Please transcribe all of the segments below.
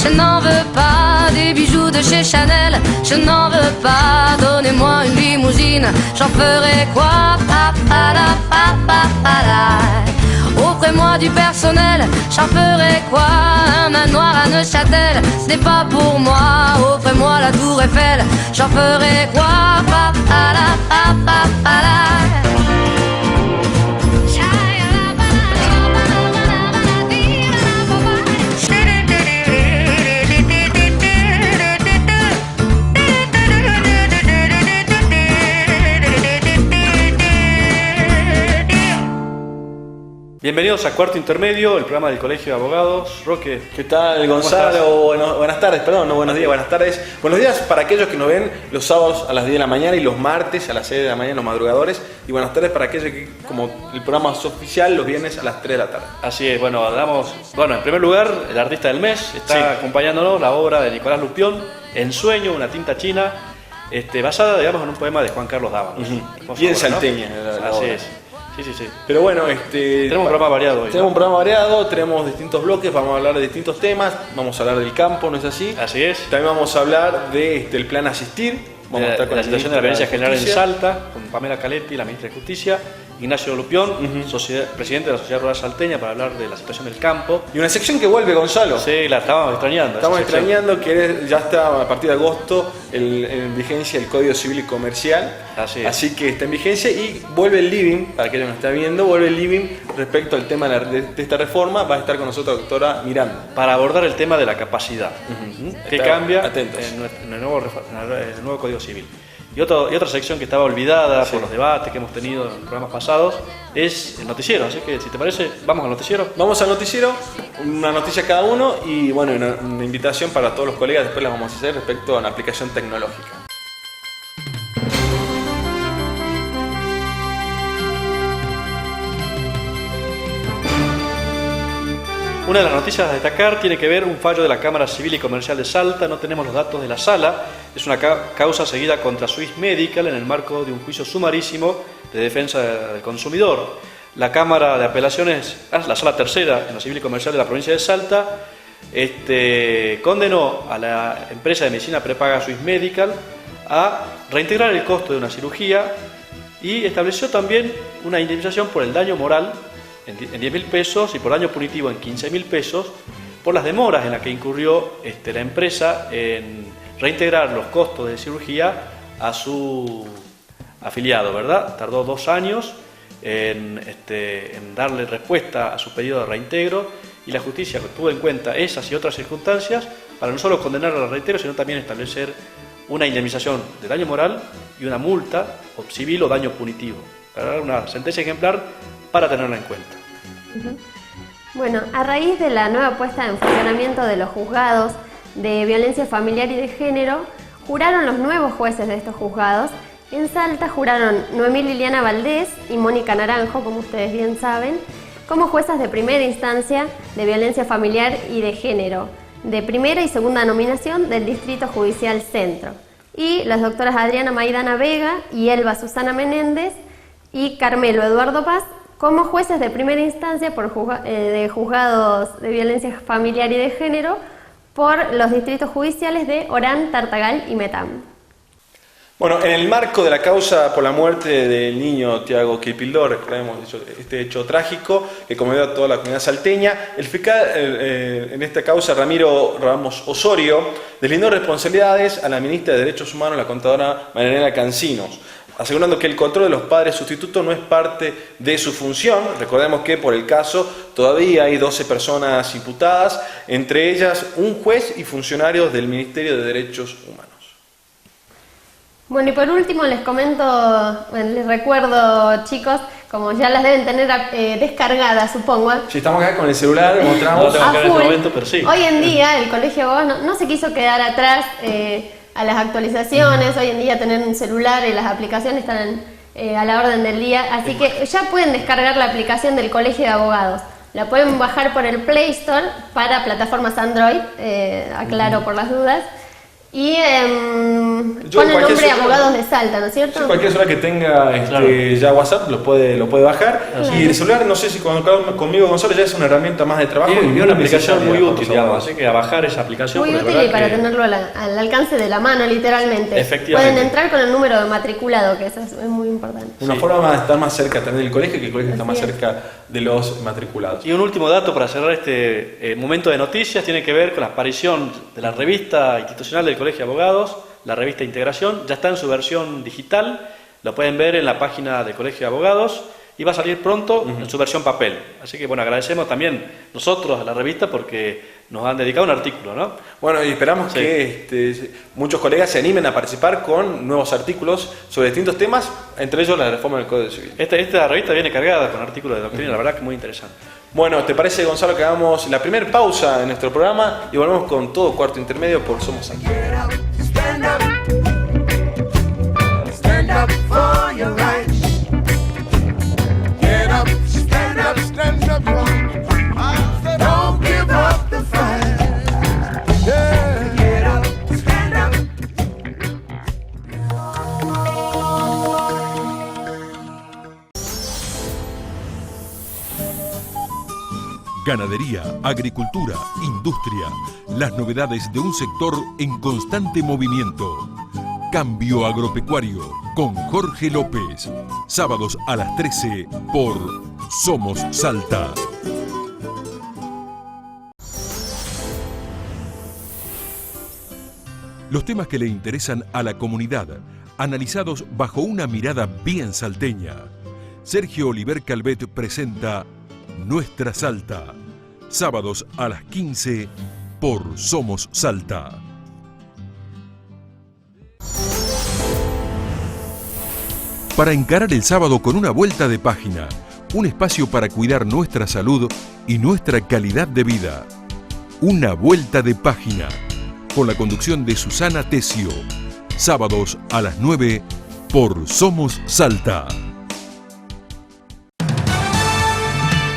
Je n'en veux pas des bijoux de chez Chanel. Je n'en veux pas, donnez-moi une limousine. J'en ferai quoi? Offrez-moi du personnel. J'en ferai quoi? Un manoir à Neuchâtel, ce n'est pas pour moi. Offrez-moi la tour Eiffel. J'en ferai quoi? Bienvenidos a Cuarto Intermedio, el programa del Colegio de Abogados. Roque, ¿qué tal, Gonzalo? Buenas tardes, perdón, no buenos días, buenas tardes. Buenos días para aquellos que nos ven los sábados a las 10 de la mañana y los martes a las 6 de la mañana, los madrugadores. Y buenas tardes para aquellos que, como el programa es oficial, los viernes a las 3 de la tarde. Así es, bueno, en primer lugar, el artista del mes está acompañándonos la obra de Nicolás Lupión, Ensueño, una tinta china, basada, digamos, en un poema de Juan Carlos Dávalos. Bien salteña, ¿no? Así es. Sí. Pero bueno, tenemos un programa variado hoy. Tenemos un programa variado, tenemos distintos bloques, vamos a hablar de distintos temas, vamos a hablar del campo, ¿no es así? Así es. También vamos a hablar del plan Asistir. Vamos a estar con la situación de la violencia general en Salta, con Pamela Caletti, la ministra de Justicia, Ignacio Lupión, presidente de la Sociedad Rural Salteña, para hablar de la situación del campo. Y una sección que vuelve, Gonzalo. Sí, la estábamos extrañando. Estamos extrañando que ya está a partir de agosto en vigencia el Código Civil y Comercial. Así que está en vigencia y vuelve el living, para quien nos está viendo, vuelve el living respecto al tema de esta reforma. Va a estar con nosotros la doctora Miranda. Para abordar el tema de la capacidad. ¿Qué cambia en el nuevo Código Civil? Y otra sección que estaba olvidada por los debates que hemos tenido en programas pasados es el noticiero. Así que, si te parece, vamos al noticiero. Vamos al noticiero, una noticia cada uno y bueno, una invitación para todos los colegas. Después la vamos a hacer respecto a una aplicación tecnológica. Una de las noticias a destacar tiene que ver un fallo de la Cámara Civil y Comercial de Salta. No tenemos los datos de la sala. Es una causa seguida contra Swiss Medical en el marco de un juicio sumarísimo de defensa del consumidor. La Cámara de Apelaciones, la Sala Tercera en la Civil y Comercial de la provincia de Salta, condenó a la empresa de medicina prepaga Swiss Medical a reintegrar el costo de una cirugía y estableció también una indemnización por el daño moral en 10.000 pesos y por daño punitivo en 15.000 pesos por las demoras en las que incurrió la empresa en reintegrar los costos de cirugía a su afiliado, ¿verdad? Tardó 2 años en darle respuesta a su pedido de reintegro y la justicia tuvo en cuenta esas y otras circunstancias para no solo condenar al reintegro, sino también establecer una indemnización de daño moral y una multa o civil o daño punitivo. Una sentencia ejemplar para tenerla en cuenta. Bueno, a raíz de la nueva puesta en funcionamiento de los juzgados de violencia familiar y de género, juraron los nuevos jueces de estos juzgados. En Salta juraron Noemí Liliana Valdés y Mónica Naranjo, como ustedes bien saben, como juezas de primera instancia de violencia familiar y de género, de primera y segunda nominación del Distrito Judicial Centro. Y las doctoras Adriana Maidana Vega y Elba Susana Menéndez y Carmelo Eduardo Paz como jueces de primera instancia de juzgados de violencia familiar y de género por los distritos judiciales de Orán, Tartagal y Metam. Bueno, en el marco de la causa por la muerte del niño Tiago Quilpildor, recordemos este hecho trágico que conmovió a toda la comunidad salteña, el fiscal en esta causa, Ramiro Ramos Osorio, deslindó responsabilidades a la ministra de Derechos Humanos, la contadora Marianela Cancinos, asegurando que el control de los padres sustitutos no es parte de su función. Recordemos que por el caso todavía hay 12 personas imputadas, entre ellas un juez y funcionarios del Ministerio de Derechos Humanos. Bueno, y por último les les recuerdo, chicos, como ya las deben tener descargadas, supongo. Si estamos acá con el celular, mostramos. No en este momento, pero sí. Hoy en día el Colegio de Abogados no se quiso quedar atrás a las actualizaciones. Hoy en día tener un celular y las aplicaciones están a la orden del día, así que ya pueden descargar la aplicación del Colegio de Abogados. La pueden bajar por el Play Store para plataformas Android, aclaro por las dudas. Y Yo, pone el nombre cualquier Abogados de Salta, ¿no es cierto? Sí, cualquier persona que tenga Claro. ya WhatsApp lo puede bajar. Claro. Y el celular, no sé si conmigo Gonzalo ya es una herramienta más de trabajo. Y una aplicación necesaria muy para útil, los digamos, abogados. así que a bajar esa aplicación. Muy porque útil la y verdad para que- tenerlo al alcance de la mano, literalmente. Efectivamente. Pueden entrar con el número de matriculado, que eso es muy importante. Una Sí. forma de estar más cerca también del colegio, que el colegio está más Así es. cerca de los matriculados. Y un último dato para cerrar este momento de noticias tiene que ver con la aparición de la revista institucional del Colegio de Abogados, la revista Integración. Ya está en su versión digital, lo pueden ver en la página del Colegio de Abogados y va a salir pronto en su versión papel. Así que bueno, agradecemos también nosotros a la revista porque nos han dedicado un artículo, ¿no? Bueno, y esperamos Sí. que muchos colegas se animen a participar con nuevos artículos sobre distintos temas, entre ellos la reforma del Código Civil. Esta revista viene cargada con artículos de doctrina, la verdad que muy interesante. Bueno, ¿te parece, Gonzalo, que hagamos la primera pausa en nuestro programa y volvemos con todo Cuarto Intermedio por Somos Salta? Stand up. Stand up for your rights. Get up, stand up, stand up. Don't give up the fight. Yeah. Get up, stand up. Ganadería, agricultura, industria, las novedades de un sector en constante movimiento. Cambio Agropecuario con Jorge López. Sábados a las 13 por Somos Salta. Los temas que le interesan a la comunidad, analizados bajo una mirada bien salteña. Sergio Oliver Calvet presenta Nuestra Salta. Sábados a las 15 por Somos Salta. Para encarar el sábado con una vuelta de página, un espacio para cuidar nuestra salud y nuestra calidad de vida. Una vuelta de página, con la conducción de Susana Tesio. Sábados a las 9 por Somos Salta.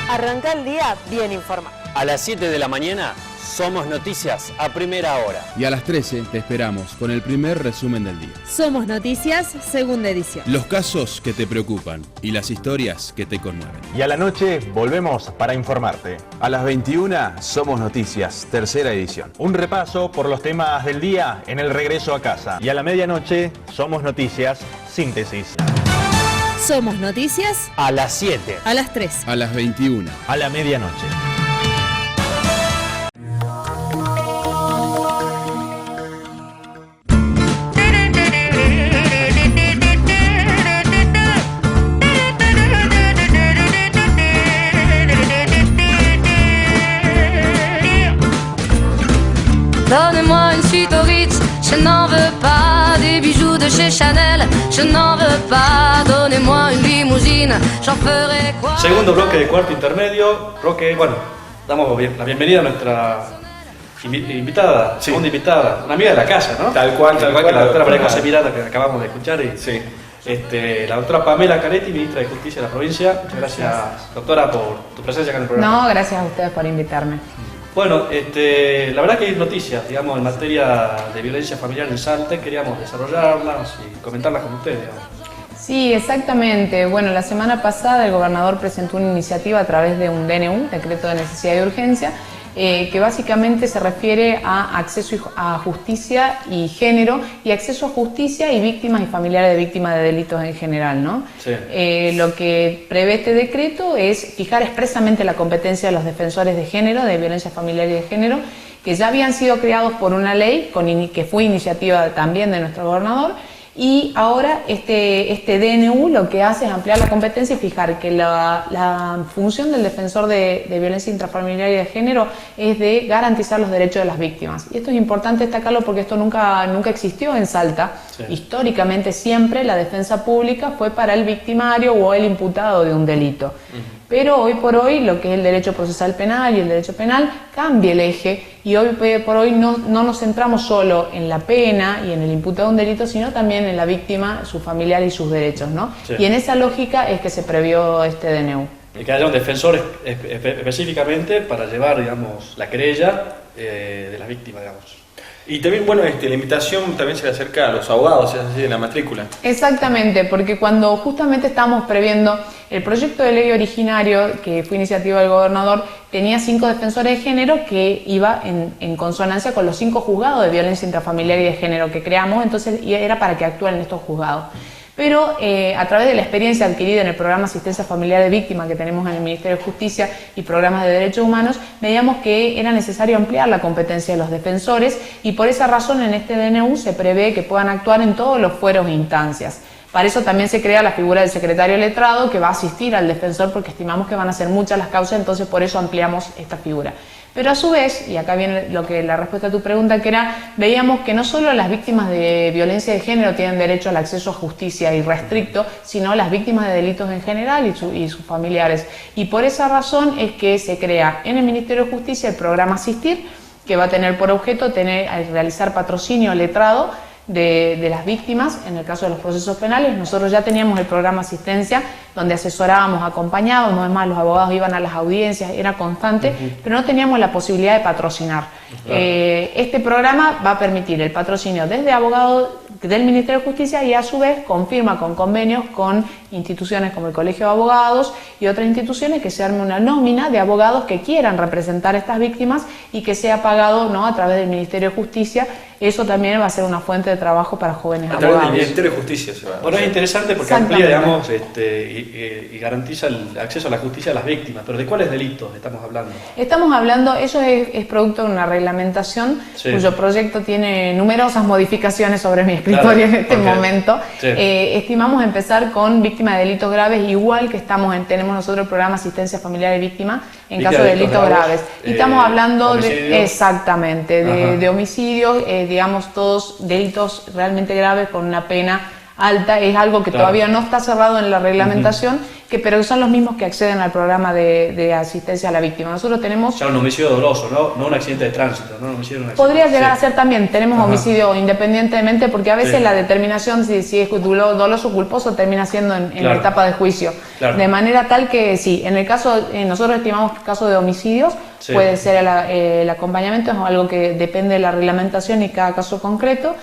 Arranca el día bien informado. A las 7 de la mañana, Somos Noticias a primera hora. Y a las 13 te esperamos con el primer resumen del día. Somos Noticias, segunda edición. Los casos que te preocupan y las historias que te conmueven. Y a la noche volvemos para informarte. A las 21 Somos Noticias, tercera edición. Un repaso por los temas del día en el regreso a casa. Y a la medianoche, Somos Noticias, síntesis. Somos Noticias A las 7. a las 3. A las 21. A la medianoche. Donnez-moi une suite au Ritz, je n'en veux pas. Des bijoux de chez Chanel, je n'en veux pas. Donnez-moi une limousine, j'en ferai quoi? Segundo bloque de Cuarto Intermedio, bloque, bueno, damos la bienvenida a nuestra invitada, Sí. segunda invitada, una amiga de la casa, ¿no? Tal cual, que la doctora María José Miranda. Miranda, que acabamos de escuchar, y Sí. la doctora Pamela Caretti, ministra de Justicia de la provincia. Muchas gracias, doctora, por tu presencia acá en el programa. No, gracias a ustedes por invitarme. Bueno, la verdad que hay noticias, digamos, en materia de violencia familiar en Salta, y queríamos desarrollarlas y comentarlas con ustedes, digamos. Sí, exactamente. Bueno, la semana pasada el gobernador presentó una iniciativa a través de un DNU, Decreto de Necesidad y Urgencia, que básicamente se refiere a acceso a justicia y género, y acceso a justicia y víctimas y familiares de víctimas de delitos en general, ¿no? Sí. Lo que prevé este decreto es fijar expresamente la competencia de los defensores de género, de violencia familiar y de género, que ya habían sido creados por una ley que fue iniciativa también de nuestro gobernador. Y ahora este DNU lo que hace es ampliar la competencia y fijar que la función del defensor de violencia intrafamiliar y de género es de garantizar los derechos de las víctimas. Y esto es importante destacarlo porque esto nunca existió en Salta. Sí. Históricamente siempre la defensa pública fue para el victimario o el imputado de un delito. Pero hoy por hoy lo que es el derecho procesal penal y el derecho penal cambia el eje, y hoy por hoy no nos centramos solo en la pena y en el imputado de un delito, sino también en la víctima, su familiar y sus derechos, ¿no? Sí. Y en esa lógica es que se previó este DNU. Y que haya un defensor específicamente para llevar, digamos, la querella de las víctimas, digamos. Y también, bueno, la invitación también se le acerca a los abogados, es así, de la matrícula. Exactamente, porque cuando justamente estamos previendo el proyecto de ley originario, que fue iniciativa del gobernador, tenía 5 defensores de género que iba en consonancia con los 5 juzgados de violencia intrafamiliar y de género que creamos, entonces era para que actúen en estos juzgados. Pero a través de la experiencia adquirida en el programa Asistencia Familiar de Víctimas que tenemos en el Ministerio de Justicia y programas de derechos humanos, veíamos que era necesario ampliar la competencia de los defensores y por esa razón en este DNU se prevé que puedan actuar en todos los fueros e instancias. Para eso también se crea la figura del secretario letrado que va a asistir al defensor porque estimamos que van a ser muchas las causas, entonces por eso ampliamos esta figura. Pero a su vez, y acá viene la respuesta a tu pregunta, que era, veíamos que no solo las víctimas de violencia de género tienen derecho al acceso a justicia irrestricto, sino las víctimas de delitos en general y sus familiares. Y por esa razón es que se crea en el Ministerio de Justicia el programa Asistir, que va a tener por objeto realizar patrocinio letrado de las víctimas. En el caso de los procesos penales, nosotros ya teníamos el programa Asistencia, donde asesorábamos, acompañábamos, además los abogados iban a las audiencias, era constante, pero no teníamos la posibilidad de patrocinar. Este programa va a permitir el patrocinio desde abogados del Ministerio de Justicia y a su vez confirma con convenios con instituciones como el Colegio de Abogados y otras instituciones que se arme una nómina de abogados que quieran representar a estas víctimas y que sea pagado, ¿no?, a través del Ministerio de Justicia. Eso también va a ser una fuente de trabajo para jóvenes abogados. A través del Ministerio de Justicia se va. Bueno, es interesante porque amplía, digamos, y garantiza el acceso a la justicia a las víctimas. Pero ¿de cuáles delitos estamos hablando? Estamos hablando, eso es producto de una reglamentación cuyo proyecto tiene numerosas modificaciones sobre mi escritorio en este momento. Estimamos empezar con víctimas de delitos graves, igual que tenemos nosotros el programa Asistencia Familiar de Víctimas en caso de delitos graves. Y estamos hablando de homicidios, digamos, todos delitos realmente graves con una pena alta. Es algo que todavía no está cerrado en la reglamentación, pero son los mismos que acceden al programa de asistencia a la víctima. Nosotros tenemos... Ya un homicidio doloso, no un accidente de tránsito, ¿no? Un homicidio de un accidente. Podría llegar a ser también, tenemos homicidio independientemente, porque a veces la determinación si es doloso o culposo termina siendo en la etapa de juicio. De manera tal que sí, en el caso, nosotros estimamos que en caso de homicidios, puede ser el acompañamiento, es algo que depende de la reglamentación y cada caso concreto.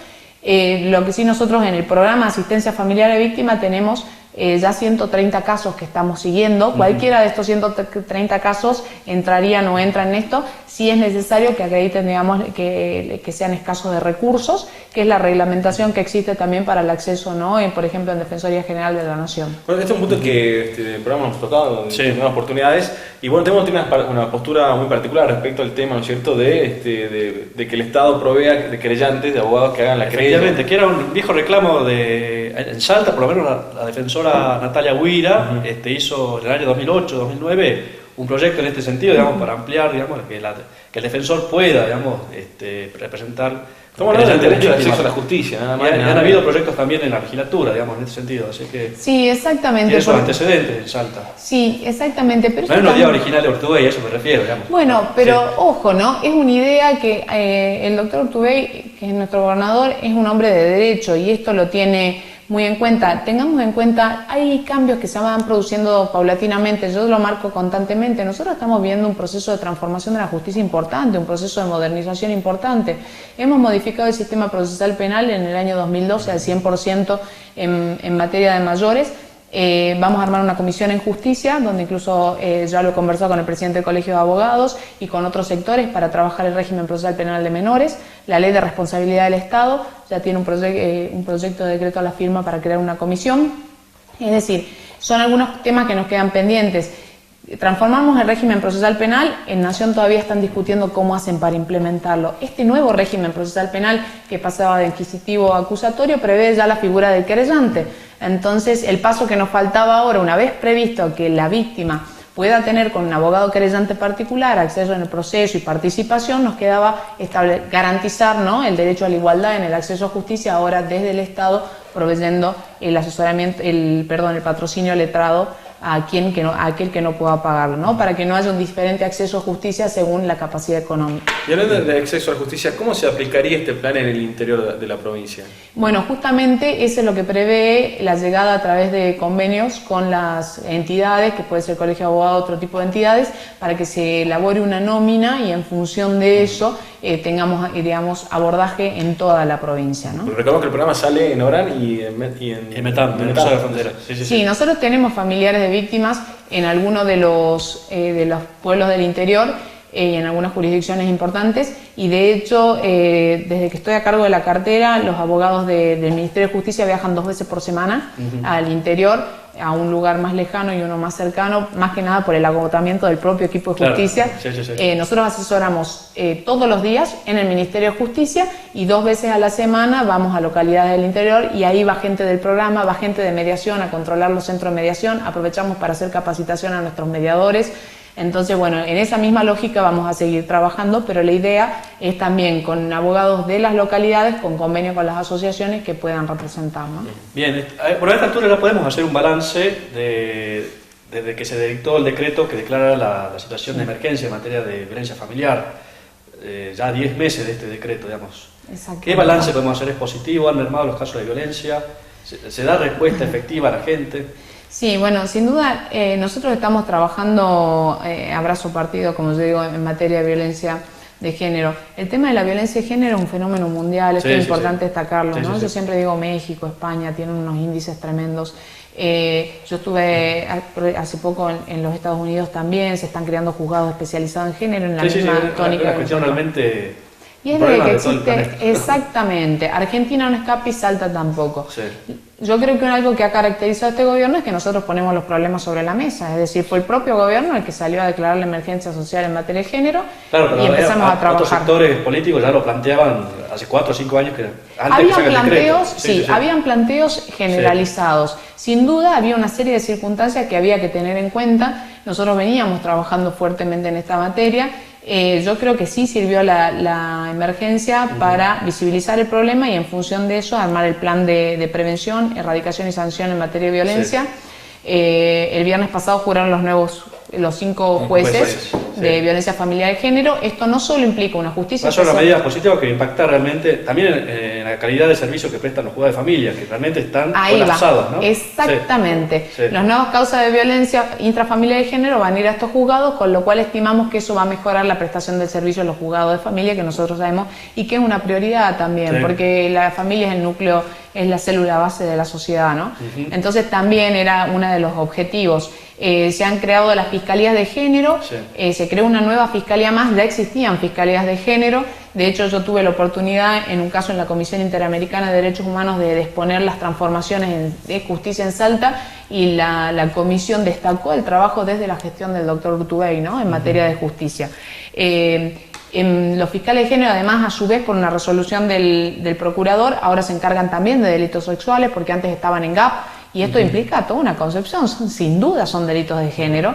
Lo que sí nosotros en el programa de Asistencia Familiar de Víctima tenemos ya 130 casos que estamos siguiendo. Cualquiera de estos 130 casos entrarían o entran en esto si es necesario que acrediten, digamos, que sean escasos de recursos, que es la reglamentación que existe también para el acceso, ¿no?, por ejemplo, en Defensoría General de la Nación. Bueno, este es un punto que el programa nos ha tocado en nuevas oportunidades y bueno, tenemos una postura muy particular respecto al tema, ¿no es cierto?, de que el Estado provea de querellantes, de abogados que hagan la querella. Efectivamente, que era un viejo reclamo en Salta, por lo menos la defensora Natalia Huira hizo en el año 2008-2009 un proyecto en este sentido, digamos, para ampliar, digamos, que el defensor pueda, digamos, representar. Estamos hablando del derecho de acceso a la justicia, nada más. Y han habido proyectos también en la legislatura, digamos, en este sentido, así que... Sí, exactamente. Tiene esos antecedentes en Salta. Sí, exactamente. Pero no es una idea original de Urtubey, a eso me refiero, digamos. Bueno, pero ojo, ¿no? Es una idea que el doctor Urtubey, que es nuestro gobernador, es un hombre de derecho y esto lo tiene muy en cuenta. Tengamos en cuenta, hay cambios que se van produciendo paulatinamente, yo lo marco constantemente. Nosotros estamos viendo un proceso de transformación de la justicia importante, un proceso de modernización importante. Hemos modificado el sistema procesal penal en el año 2012 al 100% en materia de mayores. Vamos a armar una comisión en justicia, donde incluso ya lo he conversado con el presidente del Colegio de Abogados y con otros sectores para trabajar el régimen procesal penal de menores. La ley de responsabilidad del Estado ya tiene un proyecto de decreto a la firma para crear una comisión. Es decir, son algunos temas que nos quedan pendientes. Transformamos el régimen procesal penal, en Nación todavía están discutiendo cómo hacen para implementarlo. Este nuevo régimen procesal penal que pasaba de inquisitivo a acusatorio prevé ya la figura del querellante. Entonces, el paso que nos faltaba ahora, una vez previsto que la víctima pueda tener con un abogado querellante particular acceso en el proceso y participación, nos quedaba garantizar, ¿no?, el derecho a la igualdad en el acceso a justicia, ahora desde el Estado proveyendo el asesoramiento, el patrocinio letrado a aquel que no pueda pagarlo, ¿no?, para que no haya un diferente acceso a justicia según la capacidad económica. Y hablando de acceso a la justicia, ¿cómo se aplicaría este plan en el interior de la provincia? Bueno, justamente eso es lo que prevé la llegada a través de convenios con las entidades, que puede ser el Colegio de Abogados, otro tipo de entidades, para que se elabore una nómina y en función de eso tengamos, digamos, abordaje en toda la provincia, ¿no? Recordemos que el programa sale en Orán y en Metán, en la frontera. Sí, nosotros tenemos familiares de víctimas en algunos de los pueblos del interior y en algunas jurisdicciones importantes, y de hecho desde que estoy a cargo de la cartera, los abogados del Ministerio de Justicia viajan 2 veces por semana al interior, a un lugar más lejano y uno más cercano, más que nada por el agotamiento del propio equipo de justicia. Nosotros asesoramos todos los días en el Ministerio de Justicia y 2 veces a la semana vamos a localidades del interior, y ahí va gente del programa, va gente de mediación a controlar los centros de mediación, aprovechamos para hacer capacitación a nuestros mediadores. Entonces, bueno, en esa misma lógica vamos a seguir trabajando, pero la idea es también con abogados de las localidades, con convenio con las asociaciones que puedan representar, ¿no? Bien, por esta altura ya podemos hacer un balance desde que se dictó el decreto que declara la situación de emergencia en materia de violencia familiar. Ya 10 meses de este decreto, digamos. ¿Qué balance podemos hacer? ¿Es positivo? ¿Han mermado los casos de violencia? ¿Se da respuesta efectiva a la gente? Sí, bueno, sin duda nosotros estamos trabajando a brazo partido, como yo digo, en materia de violencia de género. El tema de la violencia de género es un fenómeno mundial, esto es importante destacarlo, ¿no? Yo siempre digo México, España, tienen unos índices tremendos. Yo estuve hace poco en los Estados Unidos también, se están creando juzgados especializados en género en la misma tónica. Una cuestión realmente... Y es de que existe, exactamente, Argentina no escapa y Salta tampoco. Yo creo que algo que ha caracterizado a este gobierno es que nosotros ponemos los problemas sobre la mesa, es decir, fue el propio gobierno el que salió a declarar la emergencia social en materia de género, y empezamos a trabajar. Otros sectores políticos ya lo planteaban hace 4 o 5 años que antes habían que salga el planteos, decreto. Habían planteos generalizados. Sin duda había una serie de circunstancias que había que tener en cuenta. Nosotros veníamos trabajando fuertemente en esta materia. Yo creo que sí sirvió la emergencia para visibilizar el problema y en función de eso armar el plan de prevención, erradicación y sanción en materia de violencia. El viernes pasado juraron los 5 jueces de violencia familiar de género. Esto no solo implica una justicia... Son las medidas positivas que impactan realmente también en la calidad de servicio que prestan los juzgados de familia, que realmente están colapsados, ¿no? Exactamente. Las nuevas causas de violencia intrafamiliar de género van a ir a estos juzgados, con lo cual estimamos que eso va a mejorar la prestación del servicio a los juzgados de familia, que nosotros sabemos y que es una prioridad también, porque la familia es el núcleo, es la célula base de la sociedad, ¿no? Entonces también era uno de los objetivos. Se han creado las fiscalías de género, se creó una nueva fiscalía más, ya existían fiscalías de género. De hecho, yo tuve la oportunidad en un caso en la Comisión Interamericana de Derechos Humanos de exponer las transformaciones de justicia en Salta, y la comisión destacó el trabajo desde la gestión del doctor Urtubey, ¿no? En materia de justicia. Los fiscales de género, además, a su vez, por una resolución del procurador, ahora se encargan también de delitos sexuales, porque antes estaban en GAP, y esto implica toda una concepción, sin duda son delitos de género.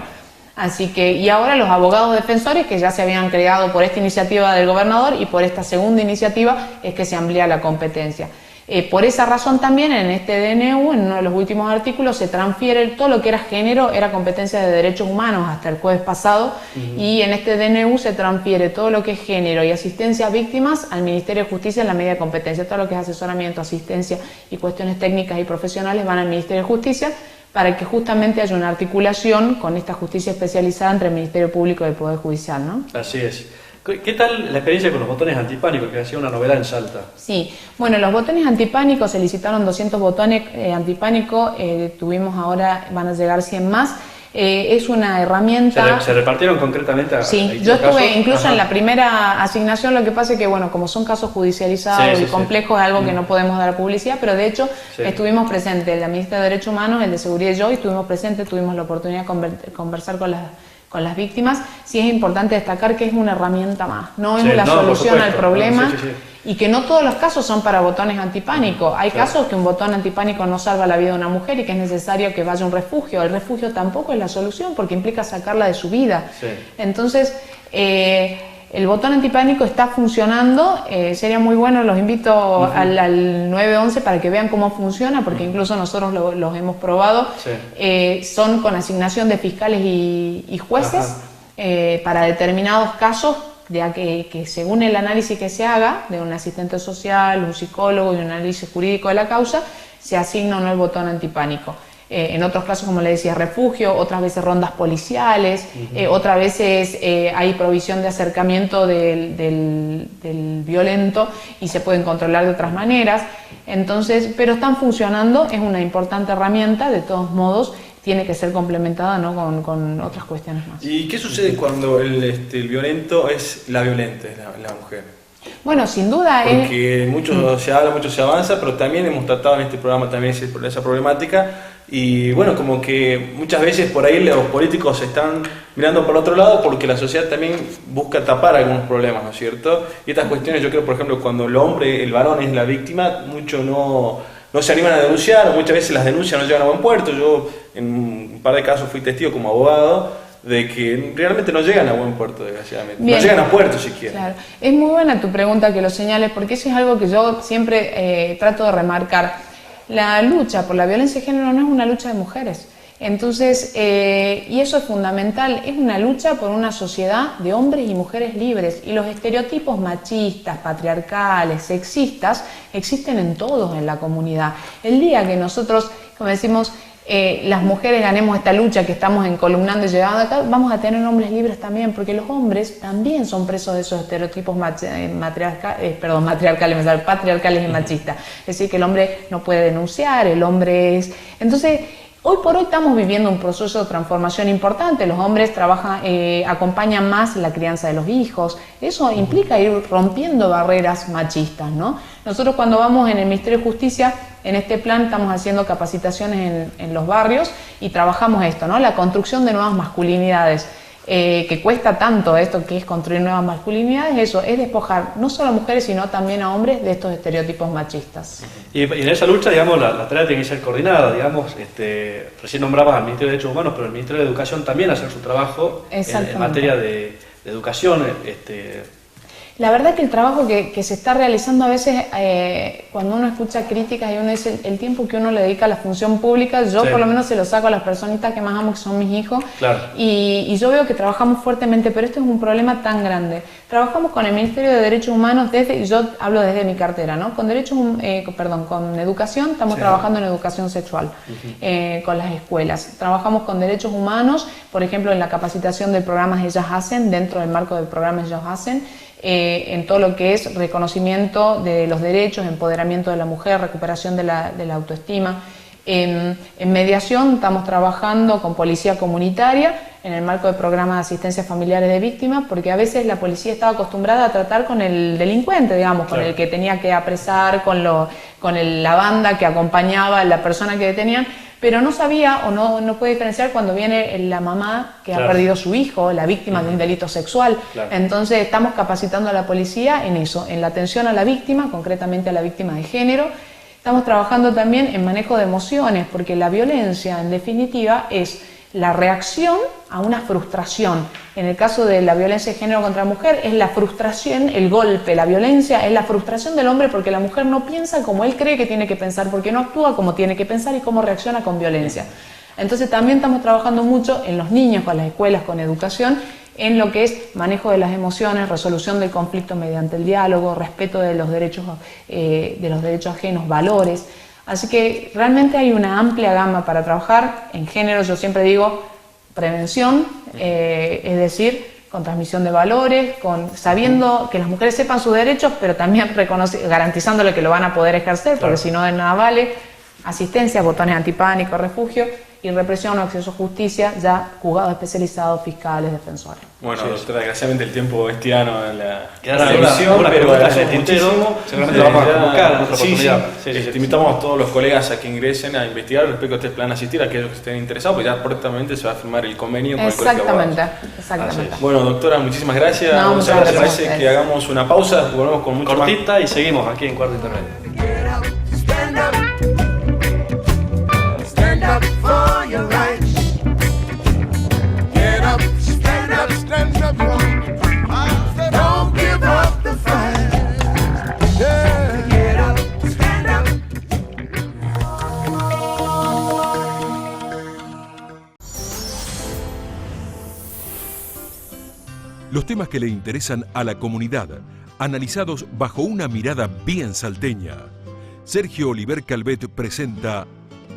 Así que, y ahora los abogados defensores, que ya se habían creado por esta iniciativa del gobernador y por esta segunda iniciativa, es que se amplía la competencia. Por esa razón también en este DNU, en uno de los últimos artículos, se transfiere todo lo que era género, era competencia de derechos humanos hasta el jueves pasado, y en este DNU se transfiere todo lo que es género y asistencia a víctimas al Ministerio de Justicia en la medida de competencia. Todo lo que es asesoramiento, asistencia y cuestiones técnicas y profesionales van al Ministerio de Justicia, para que justamente haya una articulación con esta justicia especializada entre el Ministerio Público y el Poder Judicial, ¿no? Así es. ¿Qué tal la experiencia con los botones antipánicos, que ha sido una novedad en Salta? Sí, bueno, los botones antipánicos, se licitaron 200 botones antipánicos, tuvimos ahora, van a llegar 100 más. Es una herramienta... ¿Se repartieron concretamente a yo estuve incluso en la primera asignación. Lo que pasa es que, bueno, como son casos judicializados y complejos, es algo que no podemos dar publicidad, pero de hecho estuvimos presentes, la ministra de Derechos Humanos, el de Seguridad y yo, y estuvimos presentes, tuvimos la oportunidad de conversar con las víctimas. Sí es importante destacar que es una herramienta más, no es la solución al problema, y que no todos los casos son para botones antipánico. Hay casos que un botón antipánico no salva la vida de una mujer y que es necesario que vaya a un refugio. El refugio tampoco es la solución, porque implica sacarla de su vida. Entonces, el botón antipánico está funcionando, sería muy bueno, los invito al 911 para que vean cómo funciona, porque incluso nosotros los hemos probado. Son con asignación de fiscales y jueces para determinados casos, ya que según el análisis que se haga de un asistente social, un psicólogo y un análisis jurídico de la causa, se asigna o no el botón antipánico. en otros casos, como le decía, refugio, otras veces rondas policiales, otras veces hay provisión de acercamiento del violento y se pueden controlar de otras maneras. Entonces, pero están funcionando, es una importante herramienta, de todos modos tiene que ser complementada, ¿no?, con otras cuestiones más. ¿Y qué sucede cuando el violento es la violenta, la mujer? Bueno, sin duda porque mucho se habla, mucho se avanza, pero también hemos tratado en este programa también esa problemática y bueno, como que muchas veces por ahí los políticos están mirando por otro lado porque la sociedad también busca tapar algunos problemas, ¿no es cierto? Y estas cuestiones yo creo, por ejemplo, cuando el varón es la víctima, muchos no se animan a denunciar, o muchas veces las denuncias no llegan a buen puerto. Yo en un par de casos fui testigo como abogado de que realmente no llegan a buen puerto, desgraciadamente. Bien. No llegan a puerto siquiera. Claro. Es muy buena tu pregunta que lo señales, porque eso es algo que yo siempre trato de remarcar. La lucha por la violencia de género no es una lucha de mujeres. Entonces, y eso es fundamental, es una lucha por una sociedad de hombres y mujeres libres. Y los estereotipos machistas, patriarcales, sexistas, existen en todos en la comunidad. El día que nosotros, como decimos, las mujeres ganemos esta lucha que estamos encolumnando y llegando acá, vamos a tener hombres libres también, porque los hombres también son presos de esos estereotipos patriarcales y machistas. Es decir, que el hombre no puede denunciar, el hombre es... Entonces, hoy por hoy estamos viviendo un proceso de transformación importante. Los hombres acompañan más la crianza de los hijos. Eso implica ir rompiendo barreras machistas, ¿no? Nosotros cuando vamos en el Ministerio de Justicia, en este plan estamos haciendo capacitaciones en los barrios y trabajamos esto, ¿no? La construcción de nuevas masculinidades. Que cuesta tanto esto que es construir nuevas masculinidades, eso es despojar no solo a mujeres sino también a hombres de estos estereotipos machistas. Y en esa lucha, digamos, la tarea tiene que ser coordinada, digamos, recién nombrabas al Ministerio de Derechos Humanos, pero el Ministerio de Educación también hacer su trabajo en materia de educación. La verdad que el trabajo que se está realizando a veces, cuando uno escucha críticas y uno dice el tiempo que uno le dedica a la función pública, yo por lo menos se lo saco a las personitas que más amo, que son mis hijos, claro. Y yo veo que trabajamos fuertemente, pero esto es un problema tan grande. Trabajamos con el Ministerio de Derechos Humanos, yo hablo desde mi cartera, ¿no? Con con educación, estamos trabajando en educación sexual, con las escuelas. Trabajamos con derechos humanos, por ejemplo, en la capacitación del programa Ellas Hacen, dentro del marco del programa Ellas Hacen, en todo lo que es reconocimiento de los derechos, empoderamiento de la mujer, recuperación de la autoestima. En mediación estamos trabajando con policía comunitaria en el marco del programa de asistencia familiares de víctimas, porque a veces la policía estaba acostumbrada a tratar con el delincuente, digamos, con el que tenía que apresar, con la banda que acompañaba a la persona que detenían, pero no sabía o no puede diferenciar cuando viene la mamá que ha perdido su hijo, la víctima de un delito sexual. Entonces estamos capacitando a la policía en eso, en la atención a la víctima, concretamente a la víctima de género. Estamos trabajando también en manejo de emociones, porque la violencia, en definitiva, es la reacción a una frustración. En el caso de la violencia de género contra la mujer, es la frustración, el golpe, la violencia, es la frustración del hombre porque la mujer no piensa como él cree que tiene que pensar, porque no actúa como tiene que pensar y cómo reacciona con violencia. Entonces también estamos trabajando mucho en los niños, con las escuelas, con educación, en lo que es manejo de las emociones, resolución del conflicto mediante el diálogo, respeto de los derechos ajenos, valores. Así que realmente hay una amplia gama para trabajar en género. Yo siempre digo prevención, es decir, con transmisión de valores, sabiendo que las mujeres sepan sus derechos, pero también garantizándole que lo van a poder ejercer, porque si no de nada vale. Asistencia, botones antipánico, refugio, y represión o acceso a justicia, ya juzgados especializados, fiscales, defensores. Bueno, doctora, desgraciadamente el tiempo es tirano en la emisión, pero agradecemos muchísimo. Seguramente lo vamos a convocar en otra oportunidad. Invitamos a todos los colegas a que ingresen a investigar respecto a este plan asistir, a aquellos que estén interesados, porque ya próximamente se va a firmar el convenio con el Colegio de Abogados. Exactamente. Bueno, doctora, muchísimas gracias. Muchas gracias. Parece que hagamos una pausa, volvemos con mucho cortita más. Y seguimos aquí en Cuarto Intermedio. Stand up for your rights. Get up, stand up, stand up, y'all. Don't give up the fight. Yeah. Get up, stand up. Los temas que le interesan a la comunidad, analizados bajo una mirada bien salteña. Sergio Oliver Calvet presenta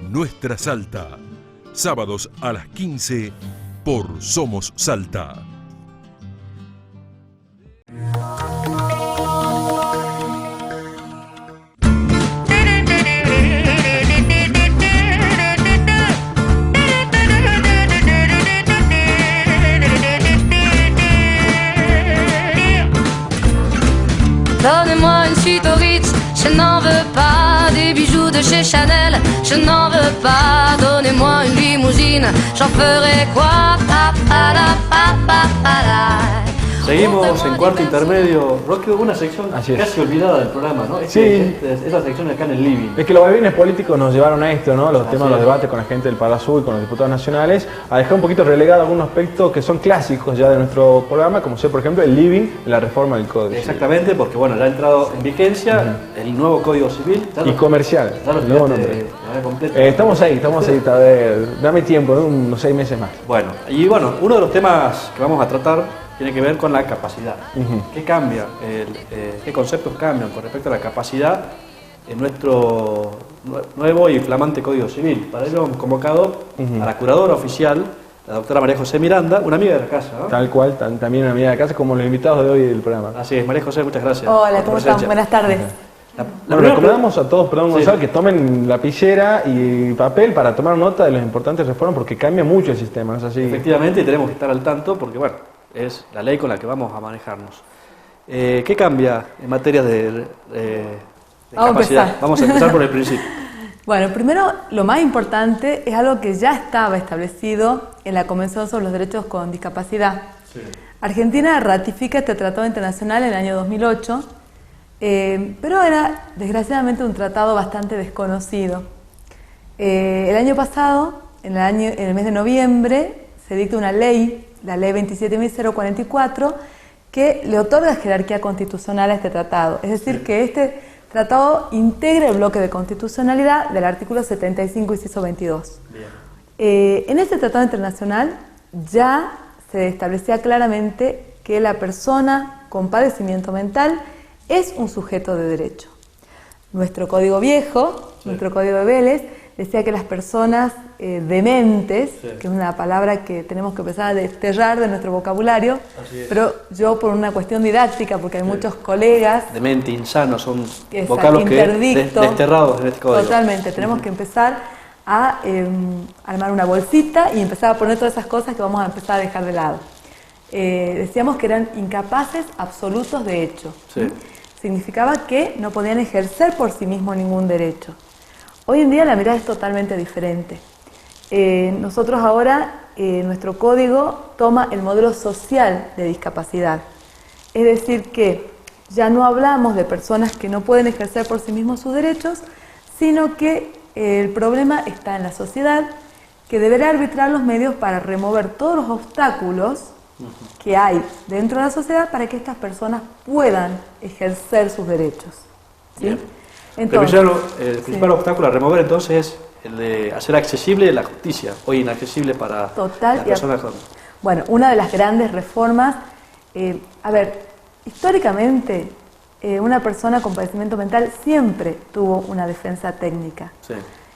Nuestra Salta. Sábados a las 15 por Somos Salta. Donnez-moi une suite au Ritz, je n'en veux pas. Des bijoux de chez Chanel, je n'en veux pas. Donnez-moi une limousine, j'en ferai quoi? Pa, pa, la, pa, pa, pa, la. Seguimos en cuarto intermedio. Roque, una sección casi olvidada del programa, ¿no? Esa sección acá en el living. Es que los vaivenes políticos nos llevaron a esto, ¿no? Los temas de los debates con la gente del Pala Azul, con los diputados nacionales, a dejar un poquito relegado algunos aspectos que son clásicos ya de nuestro programa, como ser, por ejemplo, el living, la reforma del Código Exactamente, porque bueno, ya ha entrado en vigencia el nuevo Código Civil. Y comercial. Ya lo nuevo nombre. Estamos ahí, a ver, dame tiempo, ¿no? Unos 6 meses más. Bueno, uno de los temas que vamos a tratar tiene que ver con la capacidad. ¿Qué cambia? ¿Qué conceptos cambian con respecto a la capacidad en nuestro nuevo y flamante Código Civil? Para ello hemos convocado a la curadora oficial, la doctora María José Miranda, una amiga de la casa, ¿no? Tal cual, también una amiga de la casa, como los invitados de hoy del programa. Así es, María José, muchas gracias. Hola, ¿cómo están? Buenas tardes. Recomendamos a todos, Gonzalo, que tomen lapicera y papel para tomar nota de las importantes reformas, porque cambia mucho el sistema, ¿no es así? Efectivamente, y tenemos que estar al tanto, porque bueno, es la ley con la que vamos a manejarnos. ¿Qué cambia en materia de capacidad? Vamos a empezar por el principio. Bueno, primero, lo más importante es algo que ya estaba establecido en la Convención sobre los Derechos con Discapacidad. Sí. Argentina ratifica este tratado internacional en el año 2008, pero era, desgraciadamente, un tratado bastante desconocido. El año pasado, en el mes de noviembre, se dicta una ley, la ley 27.044, que le otorga jerarquía constitucional a este tratado. Es decir, que este tratado integra el bloque de constitucionalidad del artículo 75, inciso 22. En este tratado internacional ya se establecía claramente que la persona con padecimiento mental es un sujeto de derecho. Nuestro código viejo, nuestro código de Vélez, decía que las personas dementes, que es una palabra que tenemos que empezar a desterrar de nuestro vocabulario, pero yo por una cuestión didáctica, porque hay muchos colegas... Demente, insano, son vocablos que desterrados en este código. Totalmente, tenemos que empezar a armar una bolsita y empezar a poner todas esas cosas que vamos a empezar a dejar de lado. Decíamos que eran incapaces absolutos de hecho. Significaba que no podían ejercer por sí mismos ningún derecho. Hoy en día la mirada es totalmente diferente. Nosotros ahora, nuestro código toma el modelo social de discapacidad. Es decir que ya no hablamos de personas que no pueden ejercer por sí mismos sus derechos, sino que el problema está en la sociedad, que deberá arbitrar los medios para remover todos los obstáculos que hay dentro de la sociedad para que estas personas puedan ejercer sus derechos. ¿Sí? Entonces, el principal obstáculo a remover entonces es el de hacer accesible la justicia, hoy inaccesible para las personas. Bueno, una de las grandes reformas, históricamente una persona con padecimiento mental siempre tuvo una defensa técnica.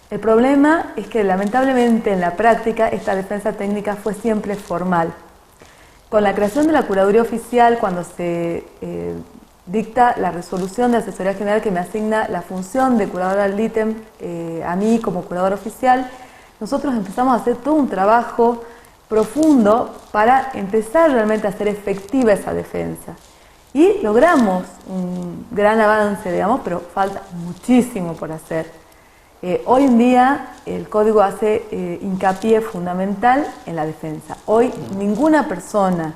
El problema es que lamentablemente en la práctica esta defensa técnica fue siempre formal. Con la creación de la Curaduría Oficial, cuando se dicta la resolución de Asesoría General que me asigna la función de curadora del ítem a mí como curadora oficial, nosotros empezamos a hacer todo un trabajo profundo para empezar realmente a hacer efectiva esa defensa. Y logramos un gran avance, digamos, pero falta muchísimo por hacer. Hoy en día el código hace hincapié fundamental en la defensa. Hoy ninguna persona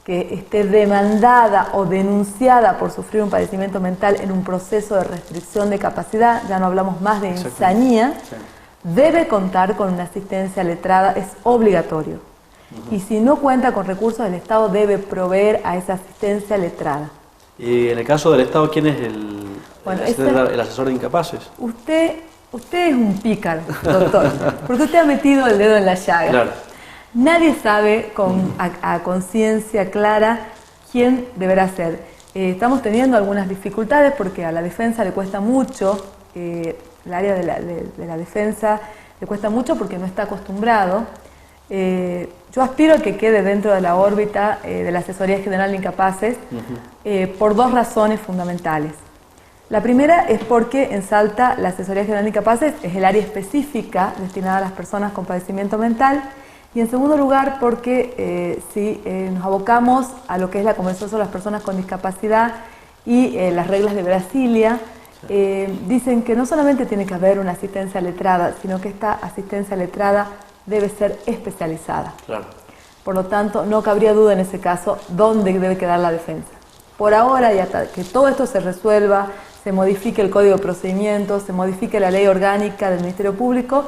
que esté demandada o denunciada por sufrir un padecimiento mental en un proceso de restricción de capacidad, ya no hablamos más de insanía, debe contar con una asistencia letrada, es obligatorio. Y si no cuenta con recursos del Estado, debe proveer a esa asistencia letrada. Y en el caso del Estado, ¿quién es el asesor de incapaces? Usted es un pícaro, doctor, porque usted ha metido el dedo en la llaga. Claro. Nadie sabe a conciencia clara quién deberá ser. Estamos teniendo algunas dificultades porque a la defensa le cuesta mucho el área de la defensa le cuesta mucho porque no está acostumbrado. Yo aspiro a que quede dentro de la órbita de la Asesoría General de Incapaces por dos razones fundamentales. La primera es porque en Salta la Asesoría General de Incapaces es el área específica destinada a las personas con padecimiento mental, y en segundo lugar porque si nos abocamos a lo que es la Convención sobre las Personas con Discapacidad y las reglas de Brasilia, dicen que no solamente tiene que haber una asistencia letrada, sino que esta asistencia letrada debe ser especializada. Claro. Por lo tanto, no cabría duda en ese caso dónde debe quedar la defensa. Por ahora, y hasta que todo esto se resuelva, se modifique el Código de Procedimientos, se modifique la ley orgánica del Ministerio Público,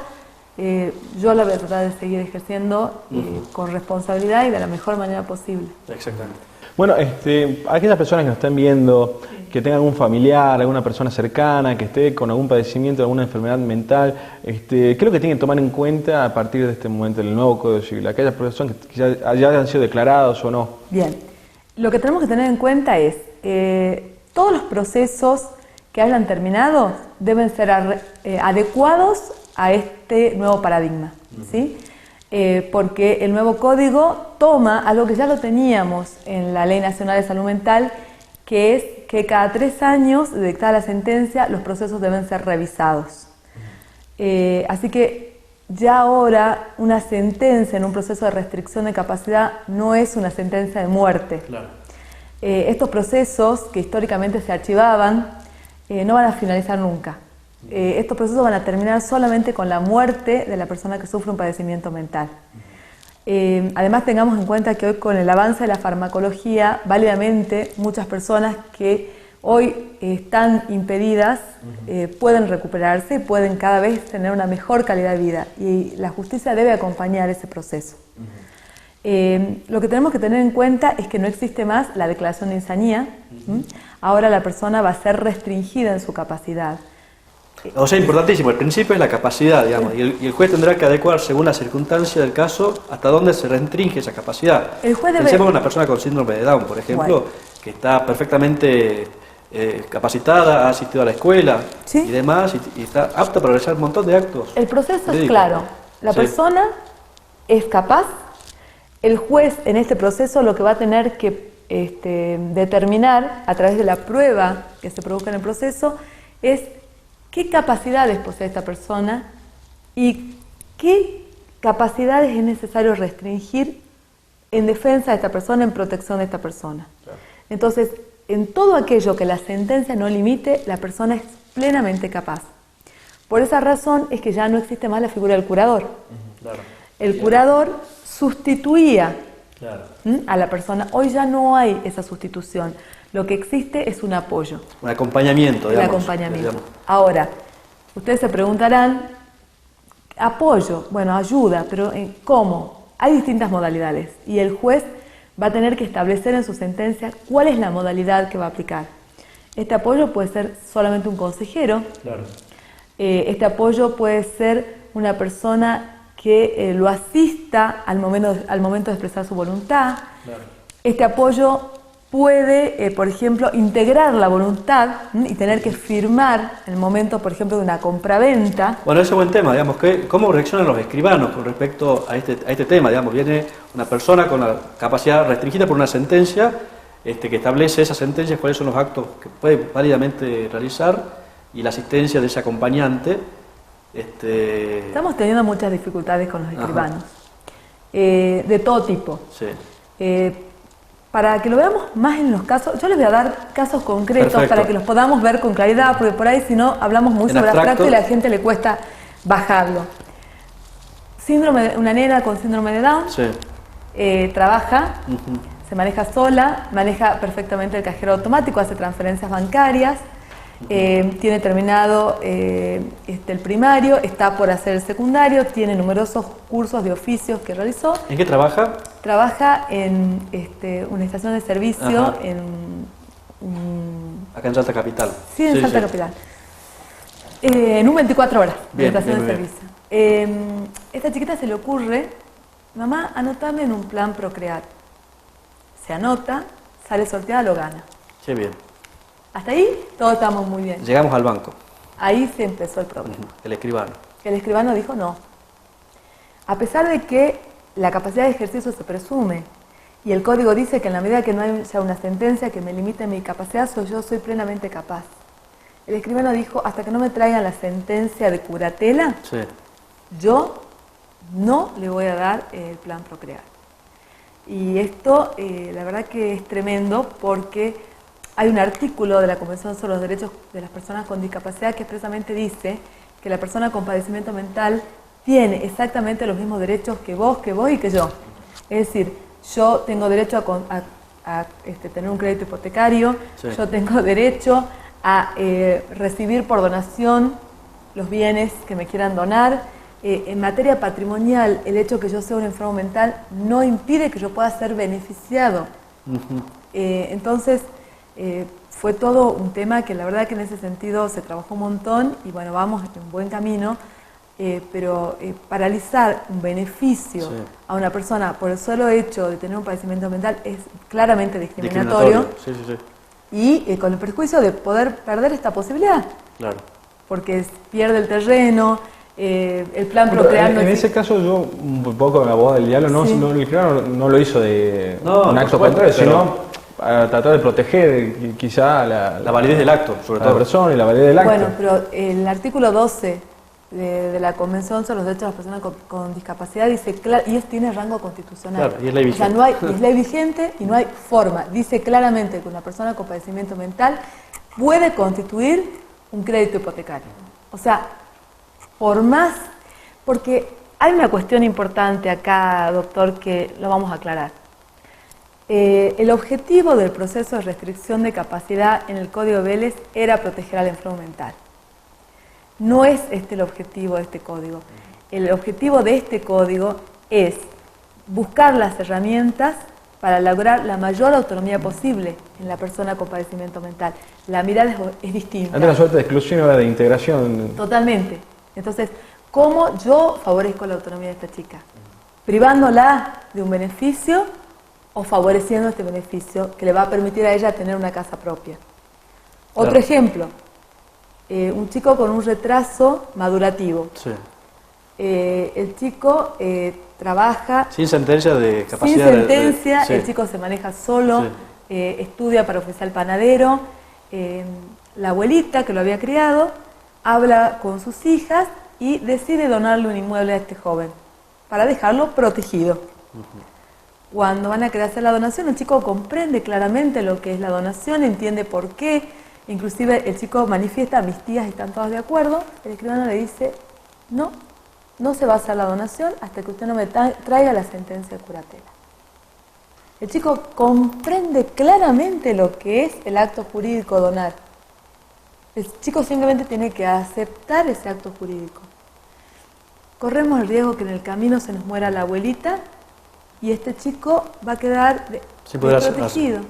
yo la voy a tratar de seguir ejerciendo con responsabilidad y de la mejor manera posible. Exactamente. Bueno, aquellas personas que nos están viendo, que tengan algún familiar, alguna persona cercana, que esté con algún padecimiento, alguna enfermedad mental, ¿qué es lo que tienen que tomar en cuenta a partir de este momento del nuevo Código Civil? Aquellas personas que ya hayan sido declarados o no. Bien, lo que tenemos que tener en cuenta es todos los procesos que hayan terminado deben ser adecuados a este nuevo paradigma, ¿sí? Porque el nuevo código toma algo que ya lo teníamos en la Ley Nacional de Salud Mental, que es que cada 3 años, de dictada la sentencia, los procesos deben ser revisados. Así que ya ahora una sentencia en un proceso de restricción de capacidad no es una sentencia de muerte. Claro. Estos procesos que históricamente se archivaban no van a finalizar nunca. Estos procesos van a terminar solamente con la muerte de la persona que sufre un padecimiento mental. Además, tengamos en cuenta que hoy, con el avance de la farmacología, válidamente muchas personas que hoy están impedidas pueden recuperarse y pueden cada vez tener una mejor calidad de vida, y la justicia debe acompañar ese proceso. Lo que tenemos que tener en cuenta es que no existe más la declaración de insanía. Ahora la persona va a ser restringida en su capacidad. O sea, importantísimo, el principio es la capacidad, digamos, y el juez tendrá que adecuar según la circunstancia del caso hasta dónde se restringe esa capacidad. El juez debe... Pensemos en una persona con síndrome de Down, por ejemplo, que está perfectamente capacitada, ha asistido a la escuela y demás, y está apta para realizar un montón de actos. El proceso médicos. es claro, la persona es capaz, el juez en este proceso lo que va a tener que determinar a través de la prueba que se produzca en el proceso es qué capacidades posee esta persona y qué capacidades es necesario restringir en defensa de esta persona, en protección de esta persona. Claro. Entonces, en todo aquello que la sentencia no limite, la persona es plenamente capaz. Por esa razón es que ya no existe más la figura del curador. Claro. El curador sustituía claro. a la persona. Hoy ya no hay esa sustitución. Lo que existe es un apoyo. Un acompañamiento, digamos. Un acompañamiento. Ahora, ustedes se preguntarán, apoyo, bueno, ayuda, pero ¿cómo? Hay distintas modalidades y el juez va a tener que establecer en su sentencia cuál es la modalidad que va a aplicar. Este apoyo puede ser solamente un consejero. Claro. Este apoyo puede ser una persona que lo asista al momento de expresar su voluntad. Claro. Este apoyo puede, por ejemplo, integrar la voluntad y tener que firmar en el momento, por ejemplo, de una compraventa. Bueno, ese es buen tema, digamos, ¿cómo reaccionan los escribanos con respecto a este tema? Digamos, viene una persona con la capacidad restringida por una sentencia que establece esas sentencias, cuáles son los actos que puede válidamente realizar y la asistencia de ese acompañante. Estamos teniendo muchas dificultades con los escribanos, de todo tipo. Sí. Para que lo veamos más en los casos, yo les voy a dar casos concretos. Perfecto. Para que los podamos ver con claridad, porque por ahí si no hablamos muy sobre abstracto y a la gente le cuesta bajarlo. Una nena con síndrome de Down, sí. Trabaja, se maneja sola, maneja perfectamente el cajero automático, hace transferencias bancarias, tiene terminado el primario, está por hacer el secundario, tiene numerosos cursos de oficios que realizó. ¿En qué trabaja? Trabaja en una estación de servicio acá en Salta Capital. Sí, en Salta Capital. En un 24 horas de estación de servicio. Esta chiquita se le ocurre, mamá, anotame en un plan Procrear. Se anota, sale sorteada, lo gana. Qué bien. Hasta ahí todos estamos muy bien. Llegamos al banco. Ahí se empezó el problema. El escribano. El escribano dijo no. A pesar de que la capacidad de ejercicio se presume y el código dice que en la medida que no haya una sentencia que me limite mi capacidad, yo soy plenamente capaz. El escribano dijo, hasta que no me traigan la sentencia de curatela, Sí. yo no le voy a dar el plan Procrear. Y esto, la verdad que es tremendo porque hay un artículo de la Convención sobre los Derechos de las Personas con Discapacidad que expresamente dice que la persona con padecimiento mental tiene exactamente los mismos derechos que vos y que yo. Es decir, yo tengo derecho a tener un crédito hipotecario, Sí. yo tengo derecho a recibir por donación los bienes que me quieran donar. En materia patrimonial, el hecho que yo sea un enfermo mental no impide que yo pueda ser beneficiado. Entonces, fue todo un tema que la verdad que en ese sentido se trabajó un montón y bueno, vamos en buen camino, pero paralizar un beneficio Sí. a una persona por el solo hecho de tener un padecimiento mental es claramente discriminatorio. Sí, sí, sí. Y con el perjuicio de poder perder esta posibilidad, Claro. porque pierde el terreno, el plan Bueno, Procrear no en existe. ese caso yo, un poco en la voz del diablo, Sí. el escribano no lo hizo de No, un acto por supuesto, contrario, pero- sino a tratar de proteger quizá La validez del acto, sobre a la todo. persona y la validez del acto. Bueno, pero el artículo 12 de la Convención sobre los Derechos de las Personas con Discapacidad dice, y tiene rango constitucional. Claro, y es ley O sea, vigente. es ley vigente y no hay forma. Dice claramente que una persona con padecimiento mental puede constituir un crédito hipotecario. O sea, por más, porque hay una cuestión importante acá, doctor, que lo vamos a aclarar. El objetivo del proceso de restricción de capacidad en el Código Vélez era proteger al enfermo mental. No es este el objetivo de este código. El objetivo de este código es buscar las herramientas para lograr la mayor autonomía posible en la persona con padecimiento mental. La mirada es distinta. Antes la suerte de exclusión ahora de integración. Totalmente. Entonces, ¿cómo yo favorezco la autonomía de esta chica? ¿Privándola de un beneficio o favoreciendo este beneficio que le va a permitir a ella tener una casa propia? Otro Claro. ejemplo, un chico con un retraso madurativo. Sí. El chico trabaja Sin sentencia de sin capacidad sentencia, sí. el chico se maneja solo, estudia para oficial panadero, la abuelita que lo había criado habla con sus hijas y decide donarle un inmueble a este joven para dejarlo protegido. Cuando van a querer hacer la donación, el chico comprende claramente lo que es la donación, entiende por qué, inclusive el chico manifiesta, mis tías están todas de acuerdo, el escribano le dice, no se va a hacer la donación hasta que usted no me traiga la sentencia de curatela. El chico comprende claramente lo que es el acto jurídico donar. El chico simplemente tiene que aceptar ese acto jurídico. Corremos el riesgo que en el camino se nos muera la abuelita y este chico va a quedar Sin poder hacer- desprotegido.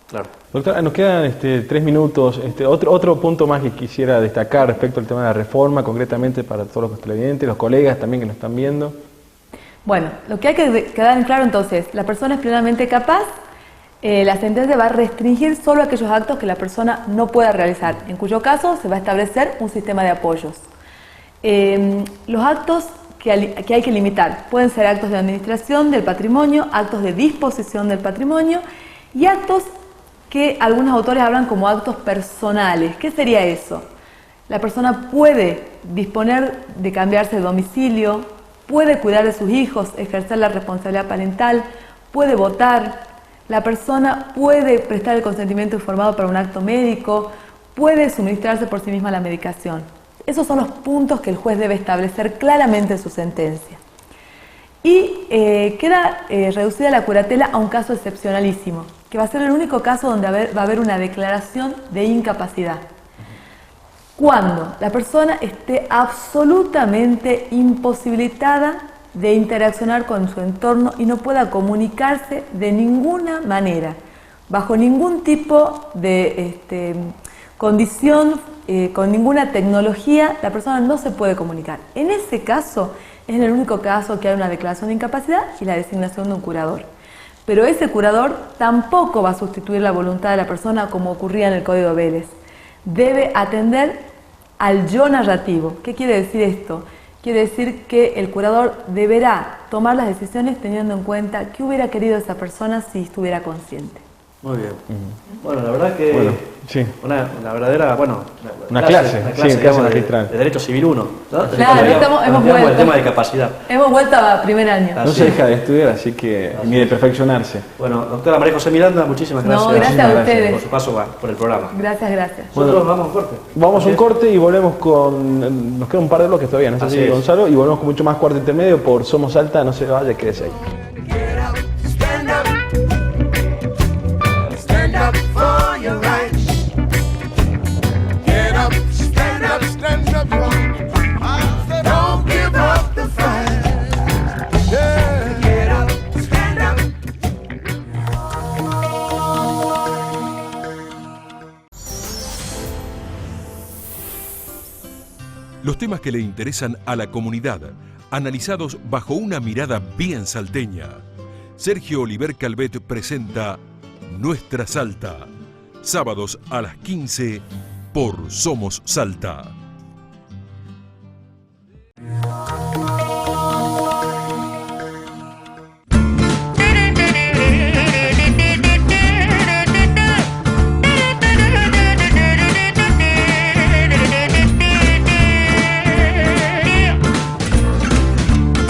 Claro. Doctora, nos quedan 3 minutos. Otro punto más que quisiera destacar respecto al tema de la reforma, concretamente para todos los televidentes, los colegas también que nos están viendo. Bueno, lo que hay que quedar en claro entonces, la persona es plenamente capaz, la sentencia va a restringir solo aquellos actos que la persona no pueda realizar, en cuyo caso se va a establecer un sistema de apoyos. Los actos que hay que limitar pueden ser actos de administración del patrimonio, actos de disposición del patrimonio y actos que algunos autores hablan como actos personales. ¿Qué sería eso? La persona puede disponer de cambiarse de domicilio, puede cuidar de sus hijos, ejercer la responsabilidad parental, puede votar, la persona puede prestar el consentimiento informado para un acto médico, puede suministrarse por sí misma la medicación. Esos son los puntos que el juez debe establecer claramente en su sentencia. Y queda reducida la curatela a un caso excepcionalísimo, que va a ser el único caso donde va a haber una declaración de incapacidad. Cuando la persona esté absolutamente imposibilitada de interaccionar con su entorno y no pueda comunicarse de ninguna manera, bajo ningún tipo de condición, con ninguna tecnología, la persona no se puede comunicar. En ese caso, es el único caso que hay una declaración de incapacidad y la designación de un curador. Pero ese curador tampoco va a sustituir la voluntad de la persona como ocurría en el Código Vélez. Debe atender al yo narrativo. ¿Qué quiere decir esto? Quiere decir que el curador deberá tomar las decisiones teniendo en cuenta qué hubiera querido esa persona si estuviera consciente. Muy bien. Bueno, la verdad que sí. una verdadera, una clase digamos, magistral. de Derecho Civil 1, ¿no? Claro, hemos vuelto. El tema de capacidad. Hemos vuelto a primer año. No se deja de estudiar, así que ni de perfeccionarse. Bueno, doctora María José Miranda, muchísimas gracias. No, gracias a ustedes. Por su paso por el programa. Gracias. Nosotros vamos a un corte. Vamos a un corte y volvemos con... Nos quedan un par de bloques todavía, ¿no es así, Gonzalo? Y volvemos con mucho más Cuarto Intermedio por Somos Salta. No se vaya, quédese ahí. For your rights. Get up, stand up, don't give up the fight. Yeah. Get up, stand up. Los temas que le interesan a la comunidad, analizados bajo una mirada bien salteña. Sergio Oliver Calvet presenta Nuestra Salta, sábados a las 15 por Somos Salta.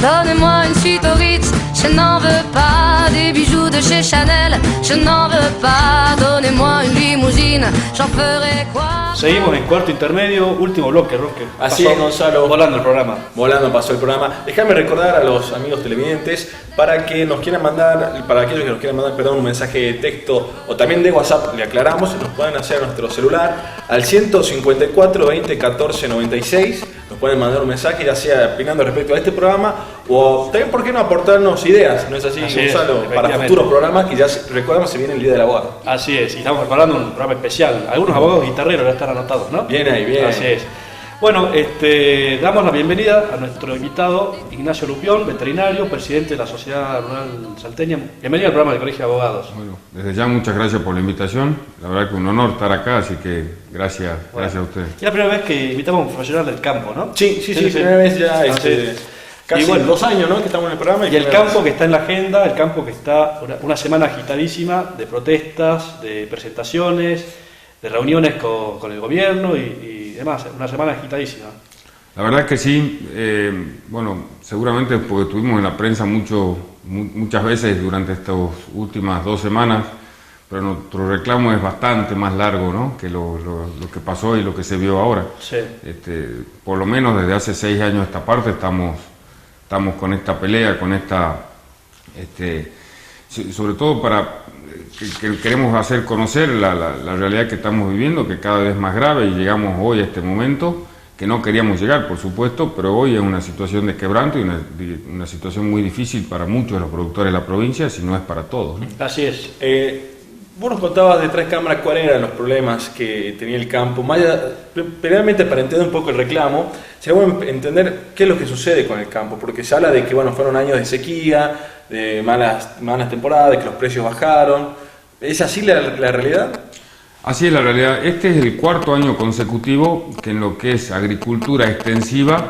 Donnez-moi une suite au Ritz, je n'en veux pas. Des bijoux de chez Chanel, je n'en veux pas. Donnez-moi une limousine, j'en ferai quoi. Seguimos en Cuarto Intermedio, último bloque, Roque. Así es, Gonzalo. Volando el programa. Volando pasó el programa. Déjame recordar a los amigos televidentes para que nos quieran mandar, para aquellos que nos quieran mandar, un mensaje de texto o también de WhatsApp, le aclaramos, nos pueden hacer a nuestro celular al 154 20 14 96. Nos pueden mandar un mensaje, ya sea opinando respecto a este programa o también, ¿por qué no aportarnos ideas? ¿No es así, Gonzalo? Para futuros programas que ya recordamos se viene el Día del Abogado. Así es, y estamos preparando un programa especial. Algunos abogados guitarreros ya están anotados, ¿no? Bien ahí, bien. Así es. Bueno, damos la bienvenida a nuestro invitado Ignacio Lupión, veterinario, presidente de la Sociedad Rural Salteña. Bienvenido al programa del Colegio de Abogados. Bueno, desde ya muchas gracias por la invitación. La verdad que un honor estar acá, así que gracias a ustedes. Es la primera vez que invitamos a un profesional del campo, ¿no? Sí, primera vez ya. Casi 2 años, ¿no?, que estamos en el programa. Y el campo que está en la agenda, el campo que está una semana agitadísima de protestas, de presentaciones, de reuniones con el gobierno y demás, una semana agitadísima. La verdad es que sí, bueno, seguramente porque estuvimos en la prensa muchas veces durante estas últimas 2 semanas, pero nuestro reclamo es bastante más largo, ¿no?, que lo que pasó y lo que se vio ahora. Sí. Por lo menos desde hace 6 años a esta parte estamos con esta pelea, con sobre todo que queremos hacer conocer la realidad que estamos viviendo, que cada vez es más grave, y llegamos hoy a este momento, que no queríamos llegar, por supuesto, pero hoy es una situación de quebranto y una situación muy difícil para muchos de los productores de la provincia, si no es para todos, ¿no? Así es. Vos nos contabas detrás de cámara cuáles eran los problemas que tenía el campo. Primeramente, para entender un poco el reclamo, sería bueno entender qué es lo que sucede con el campo, porque se habla de que fueron años de sequía, de malas temporadas, de que los precios bajaron. ¿Es así la realidad? Así es la realidad. Este es el 4º año consecutivo que en lo que es agricultura extensiva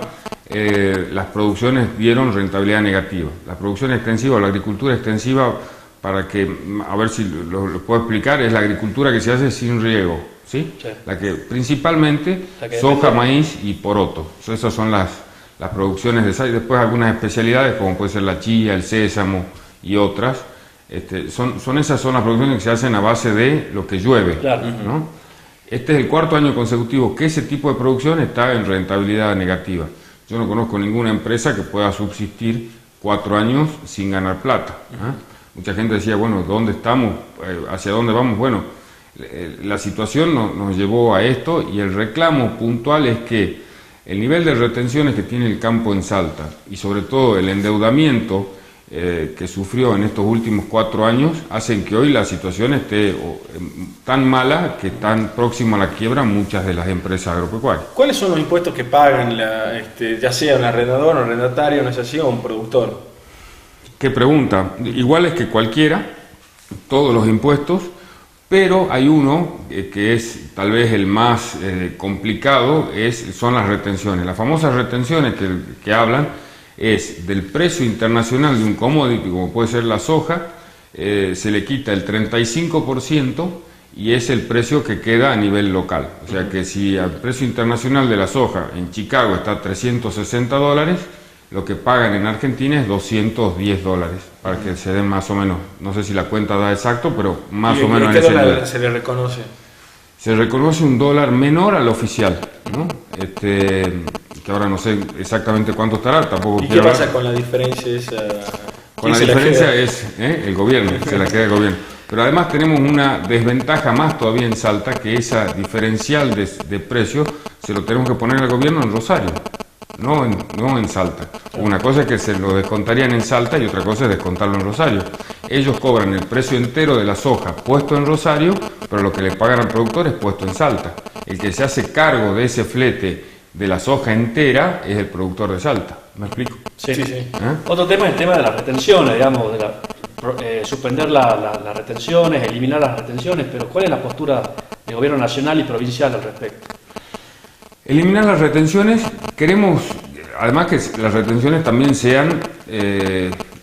las producciones dieron rentabilidad negativa. La producción extensiva o la agricultura extensiva, para que, a ver si lo puedo explicar, es la agricultura que se hace sin riego, ¿sí? Sí. La que principalmente soja, maíz y poroto. Esas son las producciones de sal, y después algunas especialidades como puede ser la chía, el sésamo y otras. Esas son las producciones que se hacen a base de lo que llueve, claro, ¿no? Este es el 4º año consecutivo que ese tipo de producción está en rentabilidad negativa. Yo no conozco ninguna empresa que pueda subsistir 4 años sin ganar plata, ¿eh? Mucha gente decía, bueno, ¿dónde estamos? ¿Hacia dónde vamos? Bueno, la situación nos llevó a esto, y el reclamo puntual es que el nivel de retenciones que tiene el campo en Salta, y sobre todo el endeudamiento que sufrió en estos últimos 4 años, hacen que hoy la situación esté tan mala que están próximo a la quiebra muchas de las empresas agropecuarias. ¿Cuáles son los impuestos que pagan, ya sea un arrendador, un arrendatario, no es así, o un productor? ¿Qué pregunta? Iguales que cualquiera, todos los impuestos, Pero hay uno que es tal vez el más complicado, son las retenciones. Las famosas retenciones que hablan es del precio internacional de un commodity, como puede ser la soja, se le quita el 35% y es el precio que queda a nivel local. O sea que si el precio internacional de la soja en Chicago está a $360, lo que pagan en Argentina es $210, para que se den más o menos, no sé si la cuenta da exacto, pero más o menos en ese nivel. ¿Se le reconoce? Se reconoce un dólar menor al oficial, ¿no? Que ahora no sé exactamente cuánto estará, tampoco. ¿Y qué pasa con la diferencia esa? Con la diferencia es el gobierno, se la queda el gobierno. Pero además tenemos una desventaja más todavía en Salta, que esa diferencial de precios se lo tenemos que poner al gobierno en Rosario, no en Salta. Una cosa es que se lo descontarían en Salta y otra cosa es descontarlo en Rosario. Ellos cobran el precio entero de la soja puesto en Rosario, pero lo que le pagan al productor es puesto en Salta. El que se hace cargo de ese flete de la soja entera es el productor de Salta. ¿Me explico? Sí. Otro tema es el tema de las retenciones, digamos, suspender las retenciones, eliminar las retenciones, pero ¿cuál es la postura del gobierno nacional y provincial al respecto? Eliminar las retenciones, queremos además que las retenciones también sean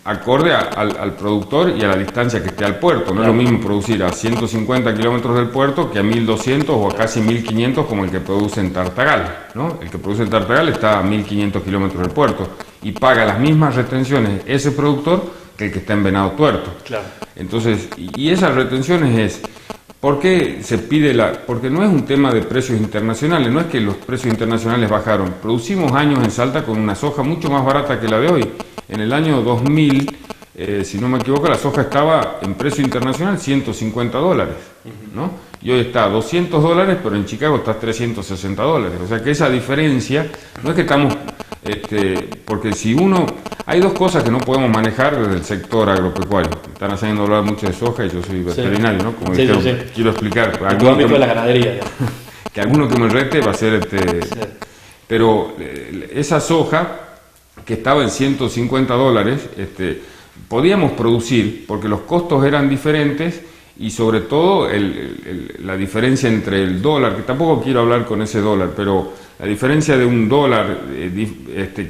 acorde al productor y a la distancia que esté al puerto. No es lo mismo producir a 150 kilómetros del puerto que a 1200 o a casi 1500 como el que produce en Tartagal, ¿no? El que produce en Tartagal está a 1500 kilómetros del puerto y paga las mismas retenciones ese productor que el que está en Venado Tuerto. Claro. Entonces, y esas retenciones es... ¿Por qué se pide porque no es un tema de precios internacionales, no es que los precios internacionales bajaron. Producimos años en Salta con una soja mucho más barata que la de hoy. En el año 2000, si no me equivoco, la soja estaba en precio internacional $150, ¿no? Y hoy está a $200, pero en Chicago está a $360. O sea que esa diferencia, no es que estamos... porque si uno... Hay dos cosas que no podemos manejar desde el sector agropecuario. Están haciendo hablar mucho de soja y yo soy veterinario, ¿no? Como dijeron, quiero explicar. Tu ámbito de la ganadería. Que alguno que me rete va a ser... Pero esa soja, que estaba en $150, podíamos producir, porque los costos eran diferentes, y sobre todo la diferencia entre el dólar, que tampoco quiero hablar con ese dólar, pero la diferencia de un dólar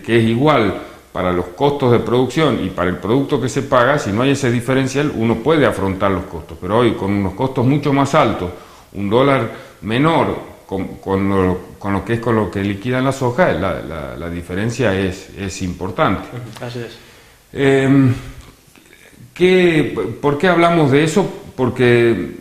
que es igual para los costos de producción y para el producto que se paga, si no hay ese diferencial, uno puede afrontar los costos. Pero hoy, con unos costos mucho más altos, un dólar menor con lo que liquidan la soja, la diferencia es importante. Así es. ¿Por qué hablamos de eso? Porque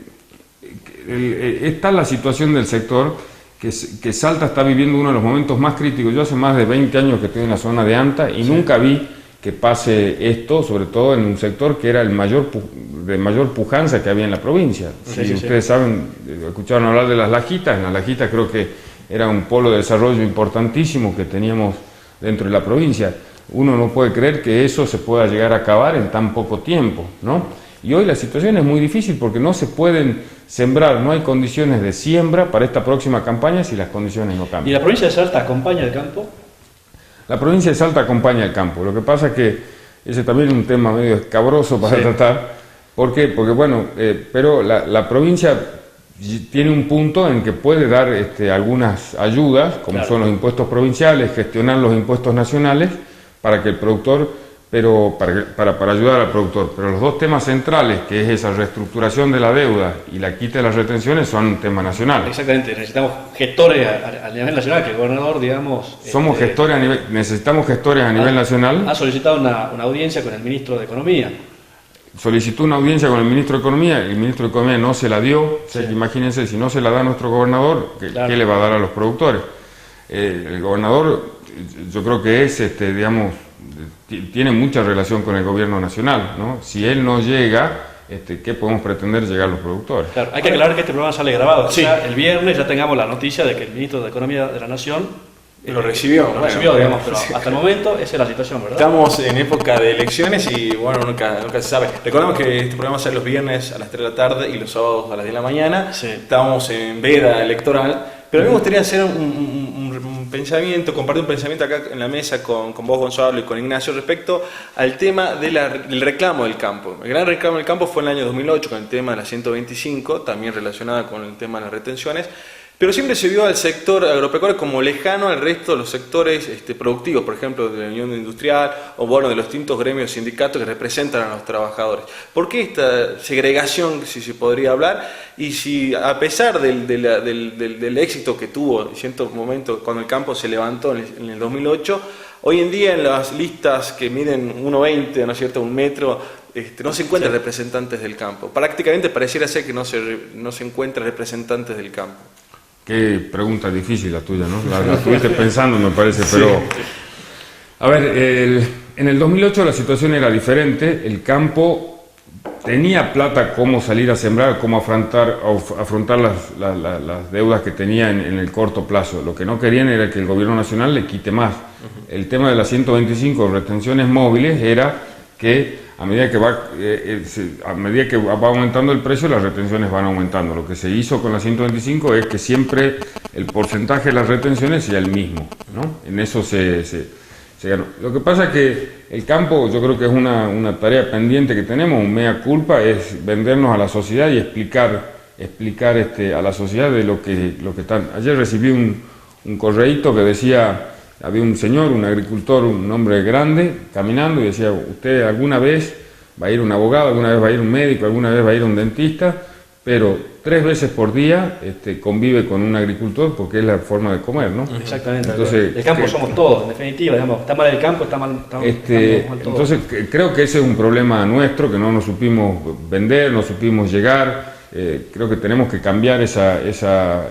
está la situación del sector, que Salta está viviendo uno de los momentos más críticos. Yo hace más de 20 años que estoy en la zona de Anta y nunca vi que pase esto, sobre todo en un sector que era de mayor pujanza que había en la provincia. Si ustedes saben, escucharon hablar de las Lajitas. En las Lajitas creo que era un polo de desarrollo importantísimo que teníamos dentro de la provincia. Uno no puede creer que eso se pueda llegar a acabar en tan poco tiempo, ¿no? Y hoy la situación es muy difícil porque no se pueden sembrar, no hay condiciones de siembra para esta próxima campaña si las condiciones no cambian. ¿Y la provincia de Salta acompaña el campo? La provincia de Salta acompaña el campo. Lo que pasa es que ese también es un tema medio escabroso para tratar. ¿Por qué? Porque bueno, pero la provincia tiene un punto en que puede dar algunas ayudas, como son los impuestos provinciales, gestionar los impuestos nacionales para que el productor... para ayudar al productor. Pero los dos temas centrales, que es esa reestructuración de la deuda y la quita de las retenciones, son un tema nacional. Exactamente, necesitamos gestores a nivel nacional, que el gobernador, digamos... necesitamos gestores a nivel nacional. Ha solicitado una audiencia con el ministro de Economía. Solicitó una audiencia con el ministro de Economía, el ministro de Economía no se la dio. O sea, que imagínense, si no se la da a nuestro gobernador, ¿qué le va a dar a los productores? El gobernador, yo creo que digamos... tiene mucha relación con el gobierno nacional, ¿no? Si él no llega, ¿qué podemos pretender llegar a los productores? Claro, hay que aclarar que este programa sale grabado. O sea, el viernes ya tengamos la noticia de que el ministro de Economía de la Nación lo recibió. Digamos, pero hasta el momento esa es la situación, ¿verdad? Estamos en época de elecciones y bueno, nunca se sabe. Recordemos que este programa sale los viernes a las 3 de la tarde y los sábados a las 10 de la mañana. Estamos en veda electoral, pero a mí me gustaría hacer un pensamiento, compartí un pensamiento acá en la mesa con vos, Gonzalo, y con Ignacio respecto al tema del reclamo del campo. El gran reclamo del campo fue en el año 2008 con el tema de la 125, también relacionada con el tema de las retenciones, pero siempre se vio al sector agropecuario como lejano al resto de los sectores productivos, por ejemplo, de la Unión Industrial o bueno, de los distintos gremios sindicatos que representan a los trabajadores. ¿Por qué esta segregación, si se podría hablar? Y si a pesar del éxito que tuvo en ciertos momentos cuando el campo se levantó en el 2008, hoy en día en las listas que miden 1,20, ¿no es cierto?, 1 metro, no se encuentran representantes del campo. Prácticamente pareciera ser que no se encuentran representantes del campo. Qué pregunta difícil la tuya, ¿no? La estuviste pensando, me parece, pero... A ver, en el 2008 la situación era diferente, el campo tenía plata cómo salir a sembrar, cómo afrontar las deudas que tenía en el corto plazo. Lo que no querían era que el gobierno nacional le quite más. El tema de las 125 retenciones móviles era que a medida que va aumentando el precio, las retenciones van aumentando. Lo que se hizo con la 125 es que siempre el porcentaje de las retenciones sea el mismo, ¿no? En eso se ganó. Lo que pasa es que el campo, yo creo que es una tarea pendiente que tenemos, un mea culpa, es vendernos a la sociedad y explicar a la sociedad de lo que están. Ayer recibí un correíto que decía... Había un señor, un agricultor, un hombre grande, caminando y decía, usted alguna vez va a ir a un abogado, alguna vez va a ir a un médico, alguna vez va a ir a un dentista, pero 3 veces por día convive con un agricultor porque es la forma de comer, ¿no? Exactamente. Entonces, el campo somos todos, en definitiva, digamos, está mal el campo, está mal todo. Entonces creo que ese es un problema nuestro, que no nos supimos vender, no supimos llegar. Creo que tenemos que cambiar esa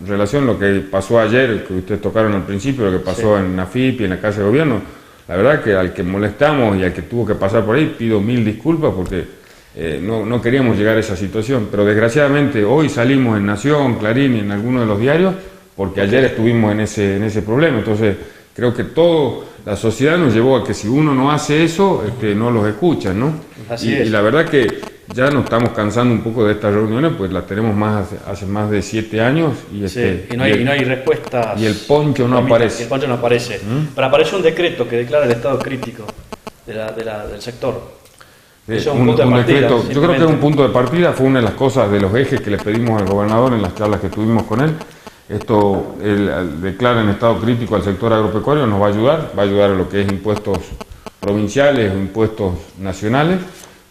relación. Lo que pasó ayer, que ustedes tocaron al principio, lo que pasó en AFIP y en la Casa de Gobierno, la verdad que al que molestamos y al que tuvo que pasar por ahí, pido 1000 disculpas porque no queríamos llegar a esa situación, pero desgraciadamente hoy salimos en Nación, Clarín y en algunos de los diarios porque ayer estuvimos en ese problema. Entonces creo que la sociedad nos llevó a que si uno no hace eso, no los escuchan, ¿no? Así es. Y la verdad que ya nos estamos cansando un poco de estas reuniones, pues las tenemos hace más de 7 años y no hay respuestas. Y el poncho no aparece. El poncho no aparece. Pero aparece un decreto que declara el estado crítico del sector. Eso es un punto de partida. Decreto, yo creo que es un punto de partida, fue una de las cosas de los ejes que le pedimos al gobernador en las charlas que tuvimos con él. Esto declara en estado crítico al sector agropecuario, nos va a ayudar a lo que es impuestos provinciales o impuestos nacionales.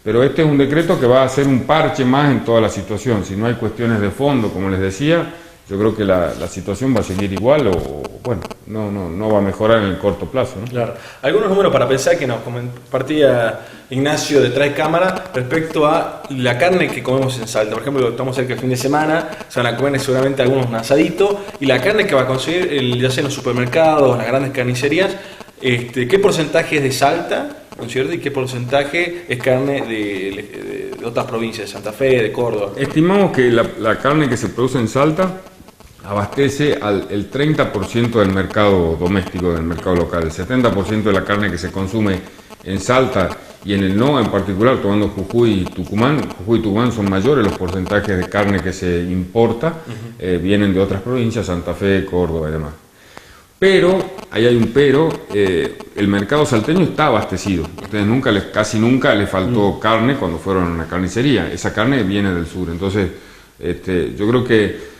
Pero este es un decreto que va a hacer un parche más en toda la situación. Si no hay cuestiones de fondo, como les decía, yo creo que la situación va a seguir igual o bueno, no va a mejorar en el corto plazo, ¿no? Claro. Algunos números para pensar que nos compartía Ignacio detrás de cámara respecto a la carne que comemos en Salta. Por ejemplo, estamos cerca del fin de semana, se van a comer seguramente algunos un asadito, y la carne que va a conseguir, ya sea en los supermercados, en las grandes carnicerías, ¿qué porcentaje es de Salta, ¿no es cierto? ¿Y qué porcentaje es carne de otras provincias, de Santa Fe, de Córdoba? Estimamos que la carne que se produce en Salta abastece el 30% del mercado doméstico, del mercado local. El 70% de la carne que se consume en Salta y en el NOA en particular, tomando Jujuy y Tucumán. Jujuy y Tucumán son mayores los porcentajes de carne que se importa, vienen de otras provincias, Santa Fe, Córdoba y demás. Pero, ahí hay un pero, el mercado salteño está abastecido. Ustedes casi nunca les faltó carne cuando fueron a una carnicería. Esa carne viene del sur. Entonces, yo creo que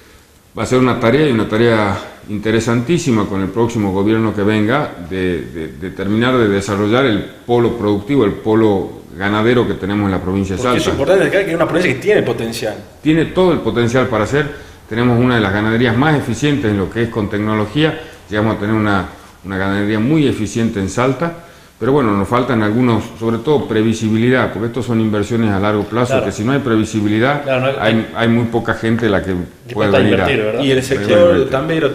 va a ser una tarea interesantísima con el próximo gobierno que venga, de terminar de desarrollar el polo productivo, el polo ganadero que tenemos en la provincia de Salta. Porque es importante que es una provincia que tiene potencial. Tiene todo el potencial para hacer. Tenemos una de las ganaderías más eficientes en lo que es con tecnología. Llegamos a tener una ganadería muy eficiente en Salta, pero bueno, nos faltan algunos, sobre todo previsibilidad, porque estos son inversiones a largo plazo, claro, que si no hay previsibilidad, claro, hay muy poca gente la que puede venir a... Y el sector tambero,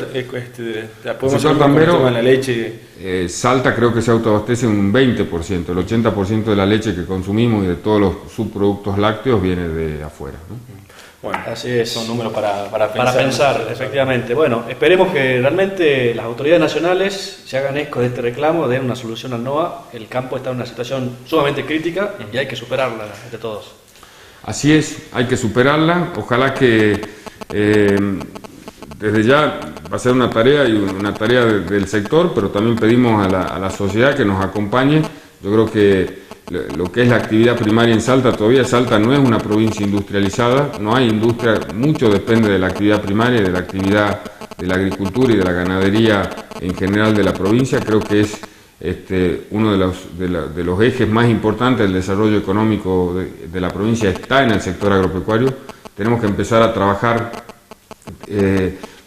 podemos hablar tambero en la leche. Salta creo que se autoabastece un 20%, el 80% de la leche que consumimos y de todos los subproductos lácteos viene de afuera, ¿no? Bueno, así es, son números para pensar, efectivamente. Bueno, esperemos que realmente las autoridades nacionales se hagan eco de este reclamo, den una solución al NOA. El campo está en una situación sumamente crítica y hay que superarla entre todos. Así es, hay que superarla. Ojalá que desde ya va a ser una tarea y una tarea del sector, pero también pedimos a la sociedad que nos acompañe. Yo creo que lo que es la actividad primaria en Salta, todavía Salta no es una provincia industrializada, no hay industria, mucho depende de la actividad primaria y de la actividad de la agricultura y de la ganadería en general de la provincia. Creo que es uno de los ejes más importantes del desarrollo económico de la provincia, está en el sector agropecuario. Tenemos que empezar a trabajar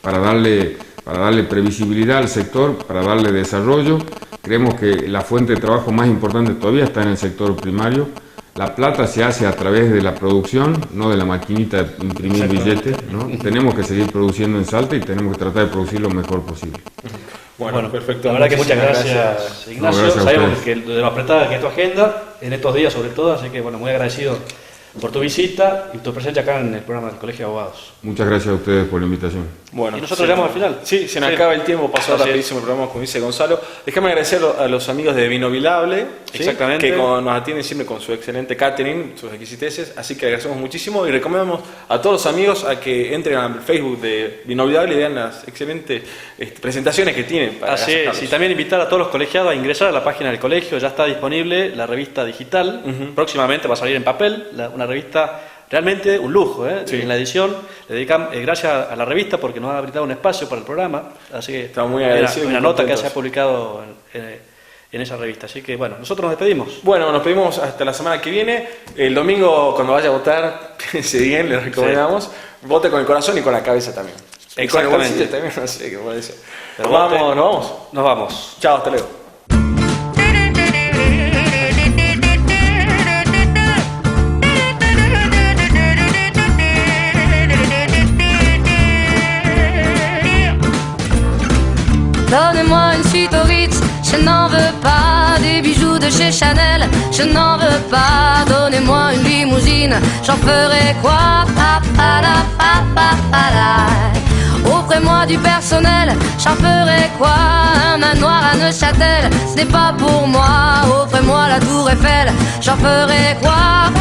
para darle previsibilidad al sector, para darle desarrollo. Creemos que la fuente de trabajo más importante todavía está en el sector primario. La plata se hace a través de la producción, no de la maquinita de imprimir billetes, ¿no? Tenemos que seguir produciendo en Salta y tenemos que tratar de producir lo mejor posible. Bueno, perfecto. La verdad que muchas gracias, Ignacio. No, gracias. Sabemos que de lo apretada que es tu agenda, en estos días sobre todo, así que bueno, muy agradecido por tu visita y tu presencia acá en el programa del Colegio de Abogados. Muchas gracias a ustedes por la invitación. Bueno, y nosotros llegamos al final. Sí, se nos acaba el tiempo, pasó rapidísimo el programa, como dice Gonzalo. Déjame agradecer a los amigos de Vino Vilable, ¿sí? Exactamente, que nos atienden siempre con su excelente catering, sus exquisiteces, así que agradecemos muchísimo y recomendamos a todos los amigos a que entren al Facebook de Vino Vilable y vean las excelentes presentaciones que tienen. Así es, y también invitar a todos los colegiados a ingresar a la página del colegio, ya está disponible la revista digital, próximamente va a salir en papel, una revista realmente un lujo, sí. En la edición le dedican, gracias a la revista porque nos ha brindado un espacio para el programa, así que estamos muy agradecidos. Una nota que se ha publicado en esa revista, así que bueno, nosotros nos despedimos. Bueno, nos despedimos hasta la semana que viene. El domingo cuando vaya a votar, piense bien, le recomendamos, vote con el corazón y con la cabeza también. Exactamente. Y con el bolsillo también, no sé qué puede decir. Pero nos vamos. Chao, hasta luego. Donnez-moi une suite au Ritz, je n'en veux pas. Des bijoux de chez Chanel, je n'en veux pas. Donnez-moi une limousine, j'en ferai quoi? Offrez-moi du personnel, j'en ferai quoi? Un manoir à Neuchâtel, ce n'est pas pour moi. Offrez-moi la tour Eiffel, j'en ferai quoi?